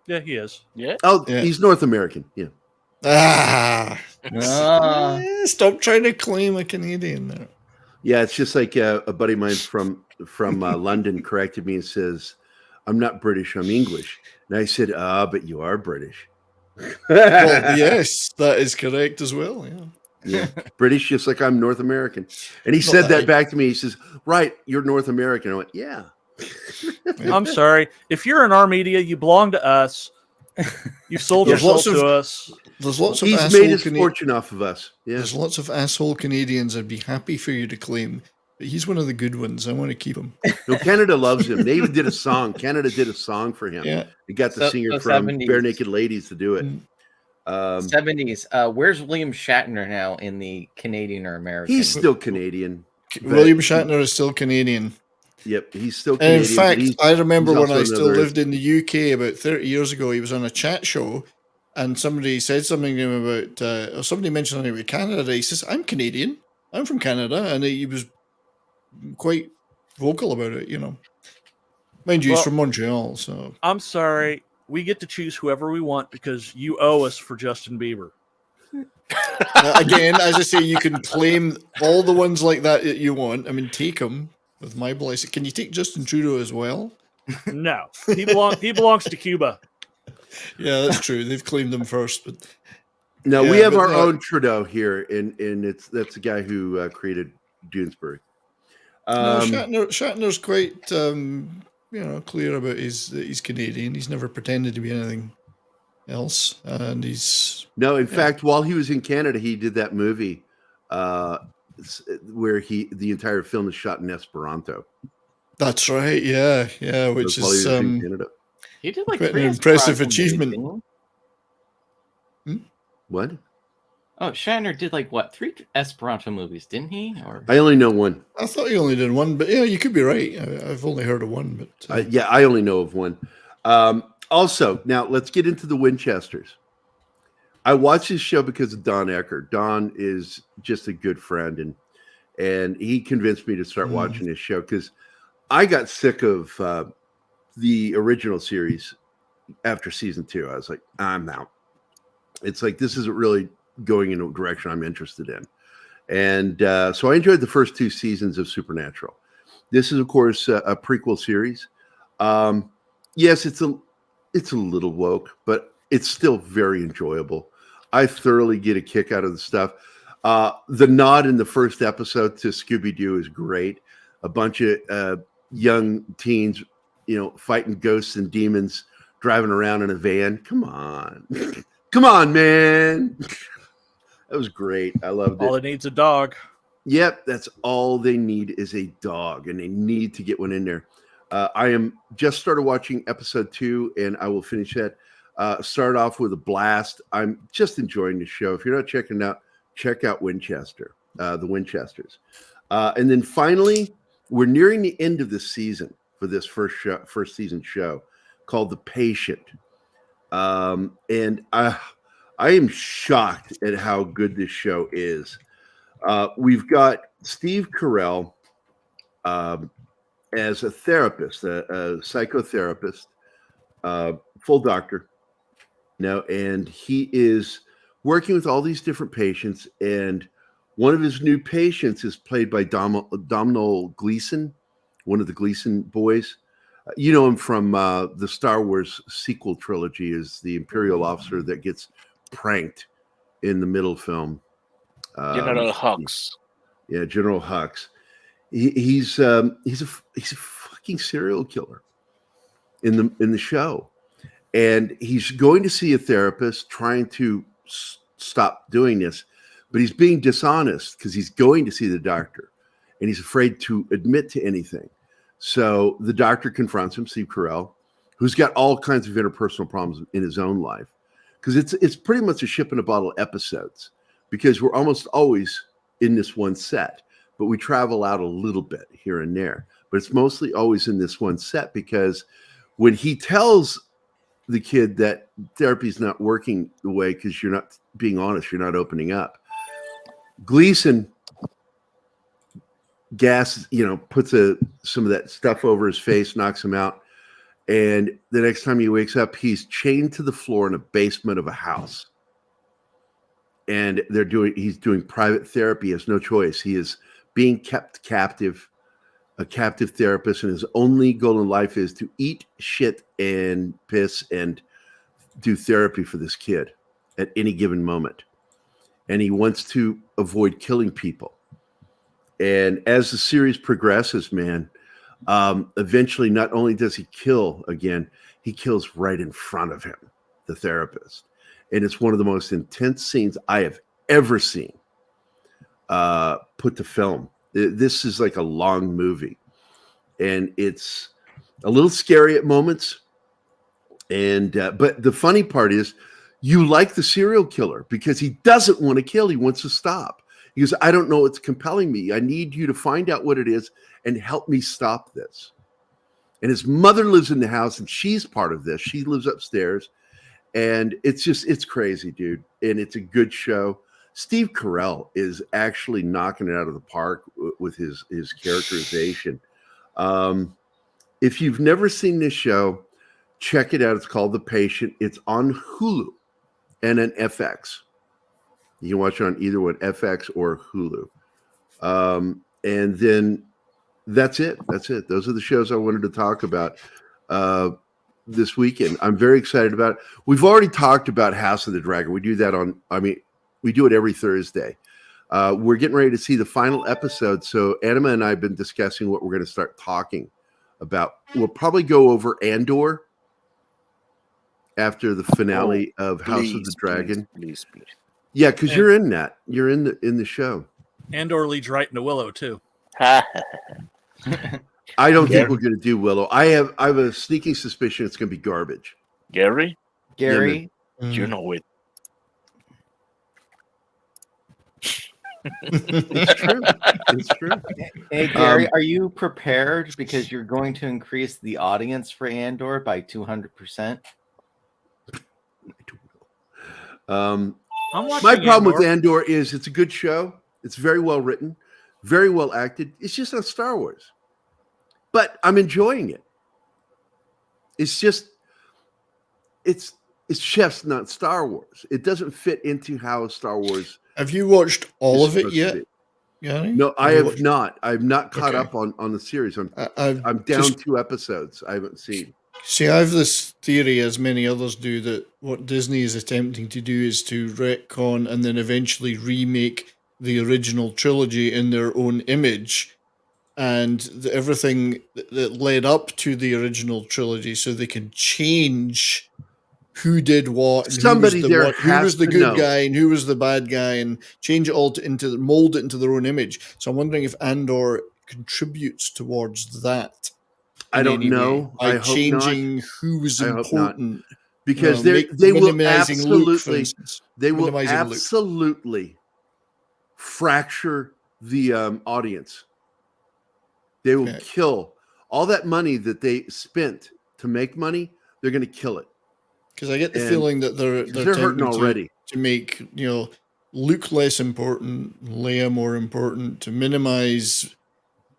Yeah, he is.
Yeah.
Oh, yeah. He's North American. Yeah.
Stop trying to claim a Canadian there.
Yeah, it's just like a buddy of mine from London corrected me and says, "I'm not British, I'm English." And I said, "But you are British."
Well, yes, that is correct as well. Yeah.
Yeah, British, just like I'm North American. And he said that back to me. He says, "Right, you're North American." I went, "Yeah."
I'm sorry. If you're in our media, you belong to us. You've sold yourself to us.
There's lots of
He's made his fortune off of us. Yeah.
There's lots of asshole Canadians I'd be happy for you to claim. But he's one of the good ones. I want to keep him.
No, Canada loves him. They even did a song. Canada did a song for him.
Yeah.
They got the singer from
70s.
Bare Naked Ladies to do it.
70s. Where's William Shatner now in the Canadian or American?
He's still Canadian.
William Shatner is still Canadian.
Yep, he's still Canadian.
And in fact, I remember when I still lived in the UK about 30 years ago, he was on a chat show and somebody said something to him about, or somebody mentioned something about Canada. He says, "I'm Canadian. I'm from Canada." And he was quite vocal about it, Mind you, he's from Montreal, so.
I'm sorry. We get to choose whoever we want because you owe us for Justin Bieber.
Again, as I say, you can claim all the ones like that you want. I mean, take them with my blessing. Can you take Justin Trudeau as well?
No, he belongs to Cuba.
Yeah, that's true. They've claimed him first, but
no, we have our own Trudeau here, and that's the guy who created Doonesbury.
No, Shatner's quite clear about that he's Canadian. He's never pretended to be anything else, and he's
in fact, while he was in Canada, he did that movie where the entire film is shot in Esperanto.
That's right. Yeah, which is
he did like
quite an impressive achievement.
What?
Oh, Shatner did 3 Esperanto movies, didn't he? Or
I only know one.
I thought he only did one, but yeah, you could be right. I've only heard of one, but
I only know of one. Also, now let's get into the Winchesters. I watched this show because of Don Ecker. Don is just a good friend, and he convinced me to start watching this show because I got sick of the original series after season 2. I was like, I'm out. It's like this isn't really going in a direction I'm interested in. And so I enjoyed the first 2 seasons of Supernatural. This is, of course, a prequel series. Yes, it's a little woke, but it's still very enjoyable. I thoroughly get a kick out of the stuff. The nod in the first episode to Scooby-Doo is great. A bunch of young teens, fighting ghosts and demons, driving around in a van. Come on. Come on, man. That was great. I loved it.
All it needs a dog.
Yep, that's all they need is a dog, and they need to get one in there. I am just started watching episode 2, and I will finish that. Start off with a blast. I'm just enjoying the show. If you're not checking it out, check out Winchester, the Winchesters. And then finally, we're nearing the end of the season for this first season show called The Patient. And I am shocked at how good this show is. We've got Steve Carell as a therapist, a psychotherapist, full doctor. And he is working with all these different patients. And one of his new patients is played by Domhnall Gleeson, one of the Gleeson boys. You know him from the Star Wars sequel trilogy as the Imperial officer that gets pranked in the middle film.
General Hux.
Yeah, General Hux. He's a fucking serial killer in the show, and he's going to see a therapist trying to stop doing this, but he's being dishonest because he's going to see the doctor, and he's afraid to admit to anything. So the doctor confronts him, Steve Carell, who's got all kinds of interpersonal problems in his own life, because it's pretty much a ship in a bottle episodes, because we're almost always in this one set, but we travel out a little bit here and there. But it's mostly always in this one set, because when he tells the kid that therapy is not working the way because you're not being honest, you're not opening up, Gleason puts some of that stuff over his face, knocks him out. And the next time he wakes up, he's chained to the floor in a basement of a house. And he's doing private therapy. He has no choice. He is being kept captive, a captive therapist, and his only goal in life is to eat shit and piss and do therapy for this kid at any given moment. and he wants to avoid killing people. And as the series progresses, man, eventually not only does he kill again, he kills right in front of him, the therapist. And it's one of the most intense scenes I have ever seen put to film. This is like a long movie, and it's a little scary at moments. And but the funny part is, you like the serial killer because he doesn't want to kill. He wants to stop. He goes, I don't know what's compelling me. I need you to find out what it is and help me stop this. And his mother lives in the house, and she's part of this. She lives upstairs. And it's crazy, dude. And it's a good show. Steve Carell is actually knocking it out of the park with his characterization. If you've never seen this show, check it out. It's called The Patient. It's on Hulu and an FX. You can watch it on either one, FX or Hulu. And then that's it. Those are the shows I wanted to talk about this weekend. I'm very excited about it. We've already talked about House of the Dragon. We do that we do it every Thursday. We're getting ready to see the final episode. So Anima and I have been discussing what we're going to start talking about. We'll probably go over Andor after the finale of House of the Dragon.
Please.
Yeah, because you're in that. You're in the show.
Andor leads right into Willow too.
I don't think we're going to do Willow. I have a sneaking suspicion it's going to be garbage.
Gary,
Gary,
you know it.
It's true.
Hey, Gary, are you prepared? Because you're going to increase the audience for Andor by 200%.
My problem with Andor is it's a good show. It's very well written, very well acted. It's just not Star Wars, but I'm enjoying it. It's just not Star Wars. It doesn't fit into how Star Wars.
Have you watched all of it yet?
No, I have not. I've not caught up on the series. I'm down 2 episodes I haven't seen.
See, I have this theory, as many others do, that what Disney is attempting to do is to retcon and then eventually remake the original trilogy in their own image, and everything that led up to the original trilogy, so they can change who did what, and who was the good guy and who was the bad guy, and change it all mold it into their own image. So I'm wondering if Andor contributes towards that.
I don't know.
By changing who was important,
because they will absolutely fracture the audience. They will kill all that money that they spent to make money. They're going to kill it.
Because I get the feeling that they're
hurting already
to make Luke less important, Leia more important, to minimize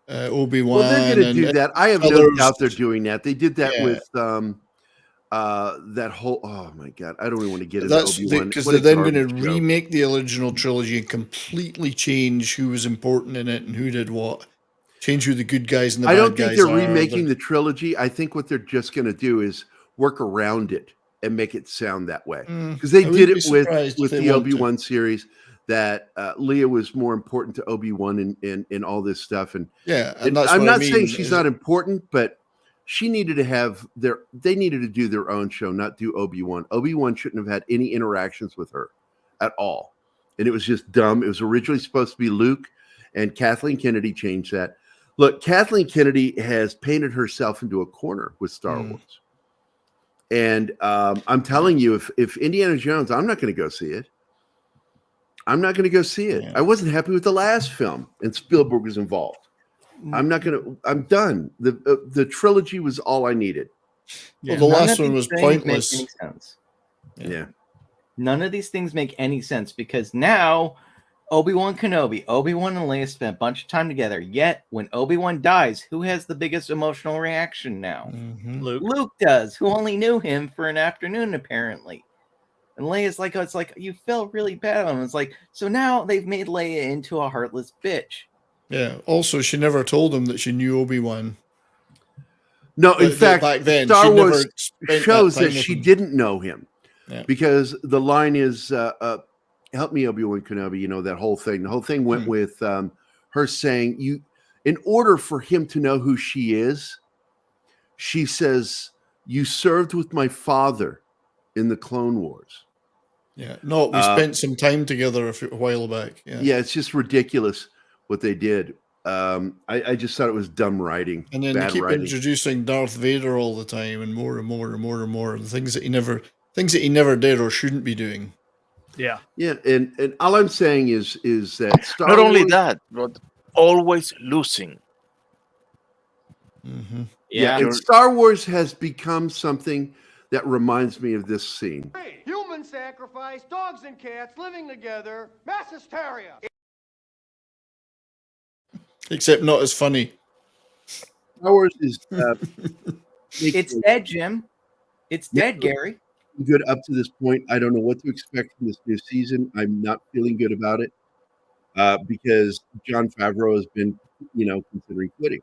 Obi-Wan.
Well, they're going to do that. I have no doubt they're doing that. They did that with that whole. Oh my God, I don't even want to get into Obi-Wan
because they're then going to remake the original trilogy and completely change who was important in it and who did what. Change who the good guys and the bad guys are. I don't think
they're remaking the trilogy. I think what they're just going to do is work around it and make it sound that way, because they did it with the Obi-Wan series. That Leia was more important to Obi-Wan and all this stuff, and I'm not saying she's not important, but she needed to have they needed to do their own show, not do Obi-Wan. Obi-Wan shouldn't have had any interactions with her at all, and it was just dumb. It was originally supposed to be Luke, and Kathleen Kennedy changed that. Look, Kathleen Kennedy has painted herself into a corner with Star Wars. And I'm telling you, if Indiana Jones, I'm not going to go see it. I'm not going to go see it. I wasn't happy with the last film, and Spielberg was involved. I'm done. The trilogy was all I needed.
Well, the last one was pointless.
Make any sense. Yeah. None of these things make any sense because now Obi-Wan Kenobi, Obi-Wan and Leia spent a bunch of time together. Yet when Obi-Wan dies, who has the biggest emotional reaction now? Luke does, who only knew him for an afternoon apparently. And Leia's like, it's like you felt really bad on him. It's like, so now they've made Leia into a heartless bitch.
Yeah. Also, she never told him that she knew Obi-Wan.
No, in fact, back then, Star Wars shows that she didn't know him, because the line is, help me, Obi-Wan Kenobi. That whole thing. The whole thing went with her saying, in order for him to know who she is, she says, "You served with my father in the Clone Wars."
Yeah, no, we spent some time together a while back.
Yeah, it's just ridiculous what they did. I just thought it was dumb writing.
And then they keep introducing Darth Vader all the time, and more and more and more and more, and things that he never did or shouldn't be doing.
Yeah,
yeah, and all I'm saying is that Star
Not
Wars,
only that, but always losing.
Mm-hmm.
Yeah, and Star Wars has become something that reminds me of this scene.
Human sacrifice, dogs and cats living together, mass hysteria.
Except not as funny.
Star Wars is.
It's dead, Jim. It's dead, Gary.
Good up to this point. I don't know what to expect from this new season. I'm not feeling good about it because Jon Favreau has been, considering quitting.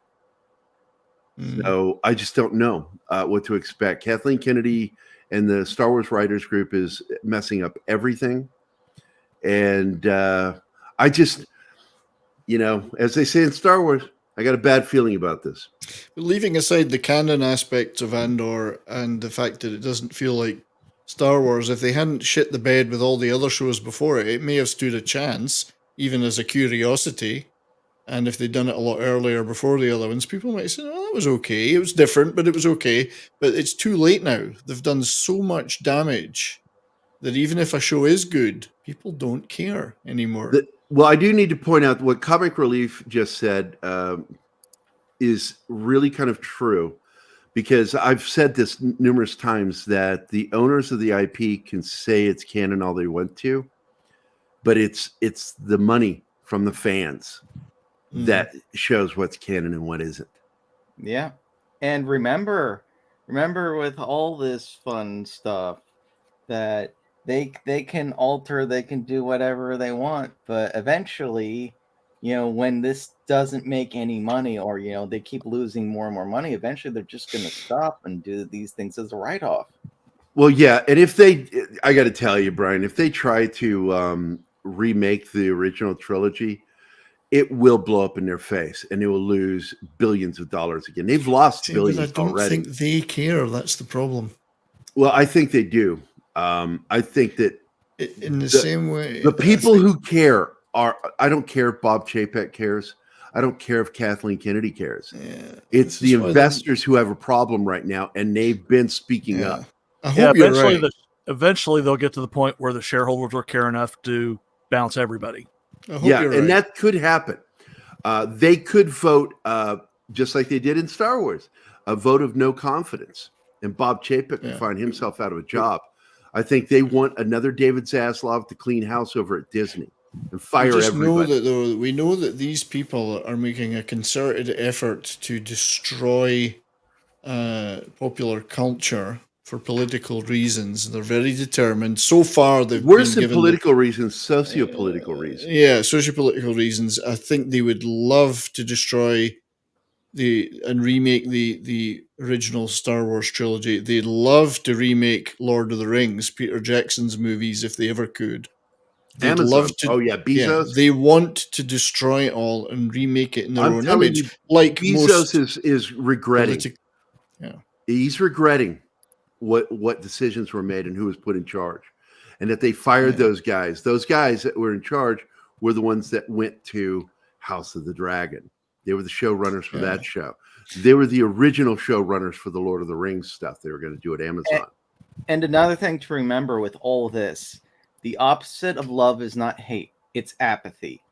So I just don't know what to expect. Kathleen Kennedy and the Star Wars writers group is messing up everything. And I just, as they say in Star Wars, I got a bad feeling about this.
But leaving aside the canon aspects of Andor and the fact that it doesn't feel like Star Wars, if they hadn't shit the bed with all the other shows before it, it may have stood a chance, even as a curiosity. And if they'd done it a lot earlier before the other ones, people might say, "Oh, that was okay. It was different, but it was okay." But it's too late now. They've done so much damage that even if a show is good, people don't care anymore.
Well, I do need to point out what Comic Relief just said is really kind of true, because I've said this numerous times that the owners of the IP can say it's canon all they want to, but it's the money from the fans that shows what's canon and what isn't.
Yeah. And remember with all this fun stuff that they can alter, they can do whatever they want, but eventually, when this doesn't make any money, or they keep losing more and more money, eventually they're just going to stop and do these things as a write-off.
Well, yeah, and I got to tell you, Brian, if they try to remake the original trilogy, it will blow up in their face, and they will lose billions of dollars again. They've lost billions already.
I don't think they care. That's the problem.
Well, I think they do. I think that
in the same way,
the people who care are. I don't care if Bob Chapek cares. I don't care if Kathleen Kennedy cares. Yeah, it's the investors who have a problem right now, and they've been speaking up.
I hope you're right.
Eventually, they'll get to the point where the shareholders will care enough to balance everybody.
Yeah, and that could happen. They could vote, just like they did in Star Wars, a vote of no confidence. And Bob Chapek could find himself out of a job. I think they want another David Zaslav to clean house over at Disney and fire everybody.
We know that these people are making a concerted effort to destroy popular culture for political reasons. They're very determined. So far, they've
worse than political reasons, sociopolitical reasons.
Yeah, sociopolitical reasons. I think they would love to destroy and remake the original Star Wars trilogy. They'd love to remake Lord of the Rings, Peter Jackson's movies, if they ever could. They'd love to.
Oh yeah, Bezos.
Yeah, they want to destroy it all and remake it in their own image. Like
Bezos is regretting. He's regretting what decisions were made and who was put in charge, and that they fired those guys. Those guys that were in charge were the ones that went to House of the Dragon. They were the showrunners for that show. They were the original showrunners for the Lord of the Rings stuff they were going to do at Amazon.
And another thing to remember with all this, the opposite of love is not hate, it's apathy.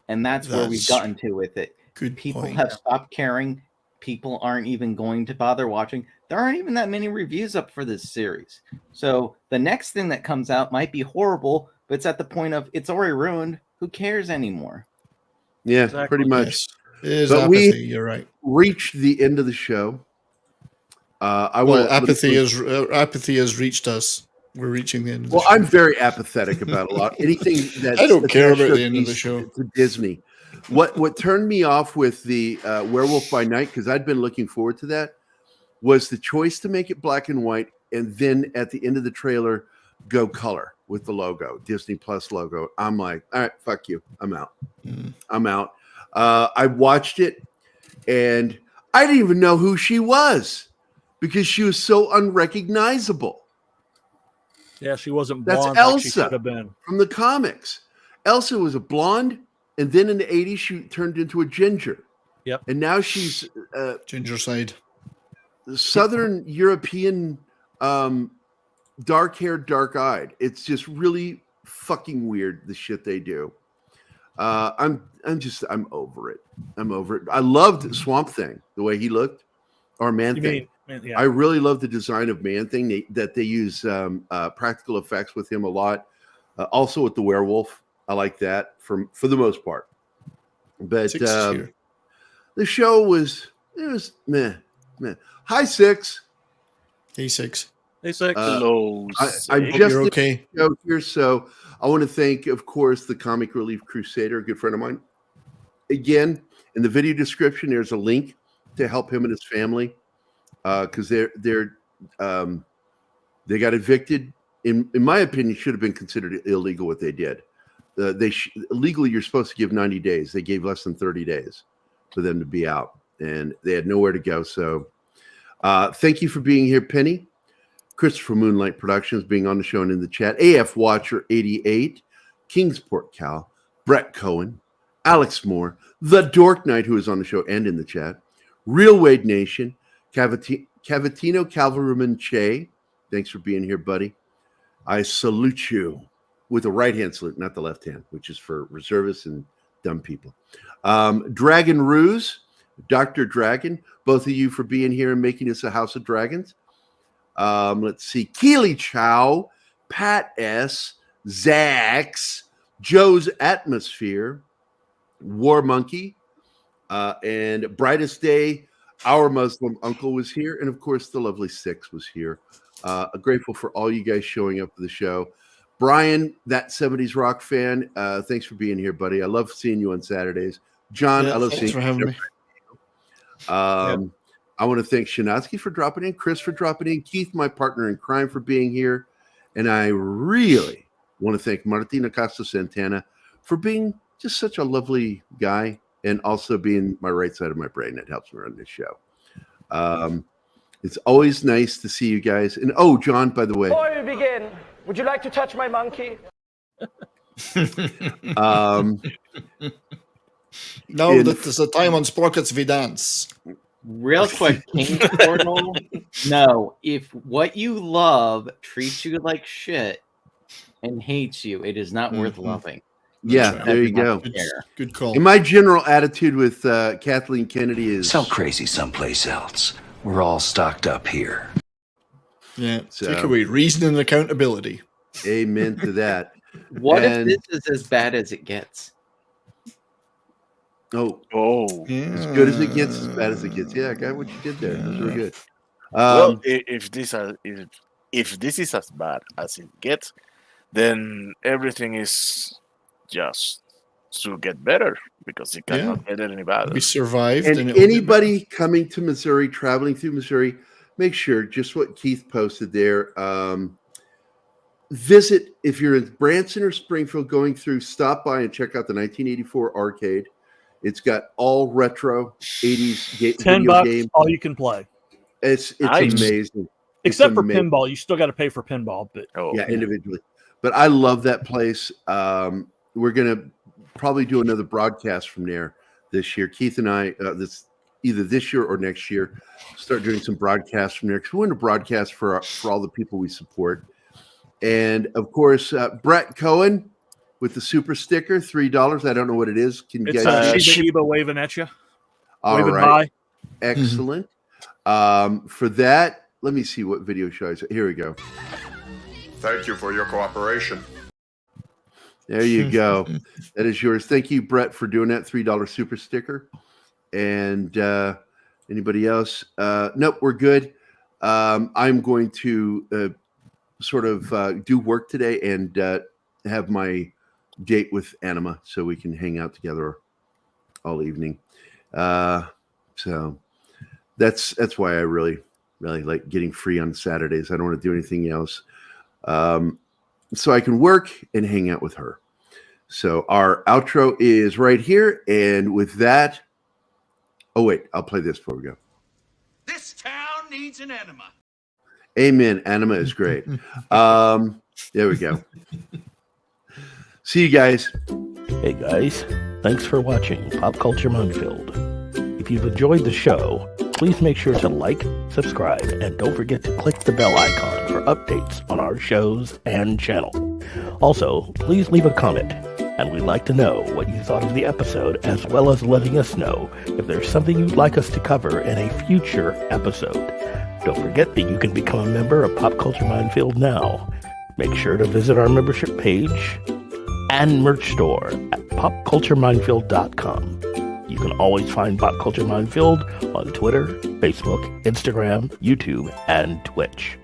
And that's where we've gotten to with it. People have stopped caring. People aren't even going to bother watching. There aren't even that many reviews up for this series. So the next thing that comes out might be horrible, but it's at the point of it's already ruined. Who cares anymore?
Yeah, pretty much.
But you're right.
Reached the end of the show.
Apathy has reached us. We're reaching the end of the show.
I'm very apathetic about a lot. Anything that
I don't care about the end of the show.
To Disney. What turned me off with the Werewolf by Night, because I'd been looking forward to that, was the choice to make it black and white, and then at the end of the trailer, go color with the logo, Disney Plus logo. I'm like, all right, fuck you. I'm out. I'm out. I watched it, and I didn't even know who she was because she was so unrecognizable.
Yeah, she wasn't
That's
blonde
Elsa
like she should have been.
from the comics. Elsa was a blonde, and then in the 80s, she turned into a ginger.
Yep.
And now she's
ginger side.
Southern European, dark-haired, dark-eyed. It's just really fucking weird, the shit they do. I'm over it. I'm over it. I loved Swamp Thing, the way he looked, or Man Thing.
Yeah.
I really love the design of Man Thing. That they use practical effects with him a lot. Also with the werewolf, I like that for the most part. But the show was meh. Hi, Six.
Hey, Six.
Hey, Six.
Hello.
I just
you're okay
here, so I want to thank, of course, the Comic Relief Crusader, a good friend of mine. Again, in the video description, there's a link to help him and his family because they got evicted. In my opinion, should have been considered illegal what they did. Legally, you're supposed to give 90 days. They gave less than 30 days for them to be out, and they had nowhere to go. So thank you for being here, Penny. Christopher Moonlight Productions being on the show and in the chat. AF Watcher 88, Kingsport Cal, Brett Cohen, Alex Moore, The Dork Knight, who is on the show and in the chat, Real Wade Nation, Cavatino Calvaruman Che. Thanks for being here, buddy. I salute you with a right hand salute, not the left hand, which is for reservists and dumb people. Dragon Ruse, Dr. Dragon, both of you for being here and making this a House of Dragons. Let's see. Keely Chow, Pat S, Zax, Joe's Atmosphere, War Monkey, and Brightest Day. Our Muslim uncle was here, and of course, the lovely Six was here. Grateful for all you guys showing up for the show. Brian, that 70s rock fan, thanks for being here, buddy. I love seeing you on Saturdays. John, I love seeing you.
Thanks for having me.
I want to thank Shanatsky for dropping in, Chris for dropping in, Keith, my partner in crime, for being here. And I really want to thank Martina Costa Santana for being just such a lovely guy and also being my right side of my brain. That helps me run this show. It's always nice to see you guys. And John, by the way.
Before we begin, would you like to touch my monkey?
No, that is a time on Sprockets V Dance.
Real quick, King Portal. No, if what you love treats you like shit and hates you, it is not worth loving.
Yeah, there you go.
Good call.
And my general attitude with Kathleen Kennedy is
sell crazy someplace else. We're all stocked up here.
Yeah, take away reason and accountability.
Amen to that.
What if this is as bad as it gets?
As good as it gets, as bad as it gets. Yeah, I got what you did there. It was really good.
Well, if this is as bad as it gets, then everything is just to get better because it cannot get any better.
We survived.
And anybody coming to Missouri, traveling through Missouri, make sure just what Keith posted there. Visit, if you're in Branson or Springfield going through, stop by and check out the 1984 arcade. It's got all retro 80s
$10
game.
All you can play.
It's amazing.
Except for pinball. You still got to pay for pinball. But
individually. But I love that place. We're going to probably do another broadcast from there this year. Keith and I, either this year or next year, start doing some broadcasts from there because we want to broadcast for all the people we support. And, of course, Brett Cohen with the super sticker, $3. I don't know what it is. Can you guys see?
Shiba waving at you.
All
waving
right. By. Excellent. For that, let me see what video shows. Here we go.
Thank you for your cooperation.
There you go. That is yours. Thank you, Brett, for doing that $3 super sticker. And anybody else? Nope, we're good. I'm going to sort of do work today and have my date with Anima so we can hang out together all evening. So that's why I really like getting free on Saturdays. I don't want to do anything else. so I can work and hang out with her. So our outro is right here. And with that, oh, wait, I'll play this before we go.
This town needs an enema.
Amen. Anima is great. There we go. See you guys.
Hey guys, thanks for watching Pop Culture Minefield. If you've enjoyed the show, please make sure to like, subscribe, and don't forget to click the bell icon for updates on our shows and channel. Also, please leave a comment, and we'd like to know what you thought of the episode, as well as letting us know if there's something you'd like us to cover in a future episode. Don't forget that you can become a member of Pop Culture Minefield now. Make sure to visit our membership page and merch store at popcultureminefield.com. You can always find Pop Culture Minefield on Twitter, Facebook, Instagram, YouTube, and Twitch.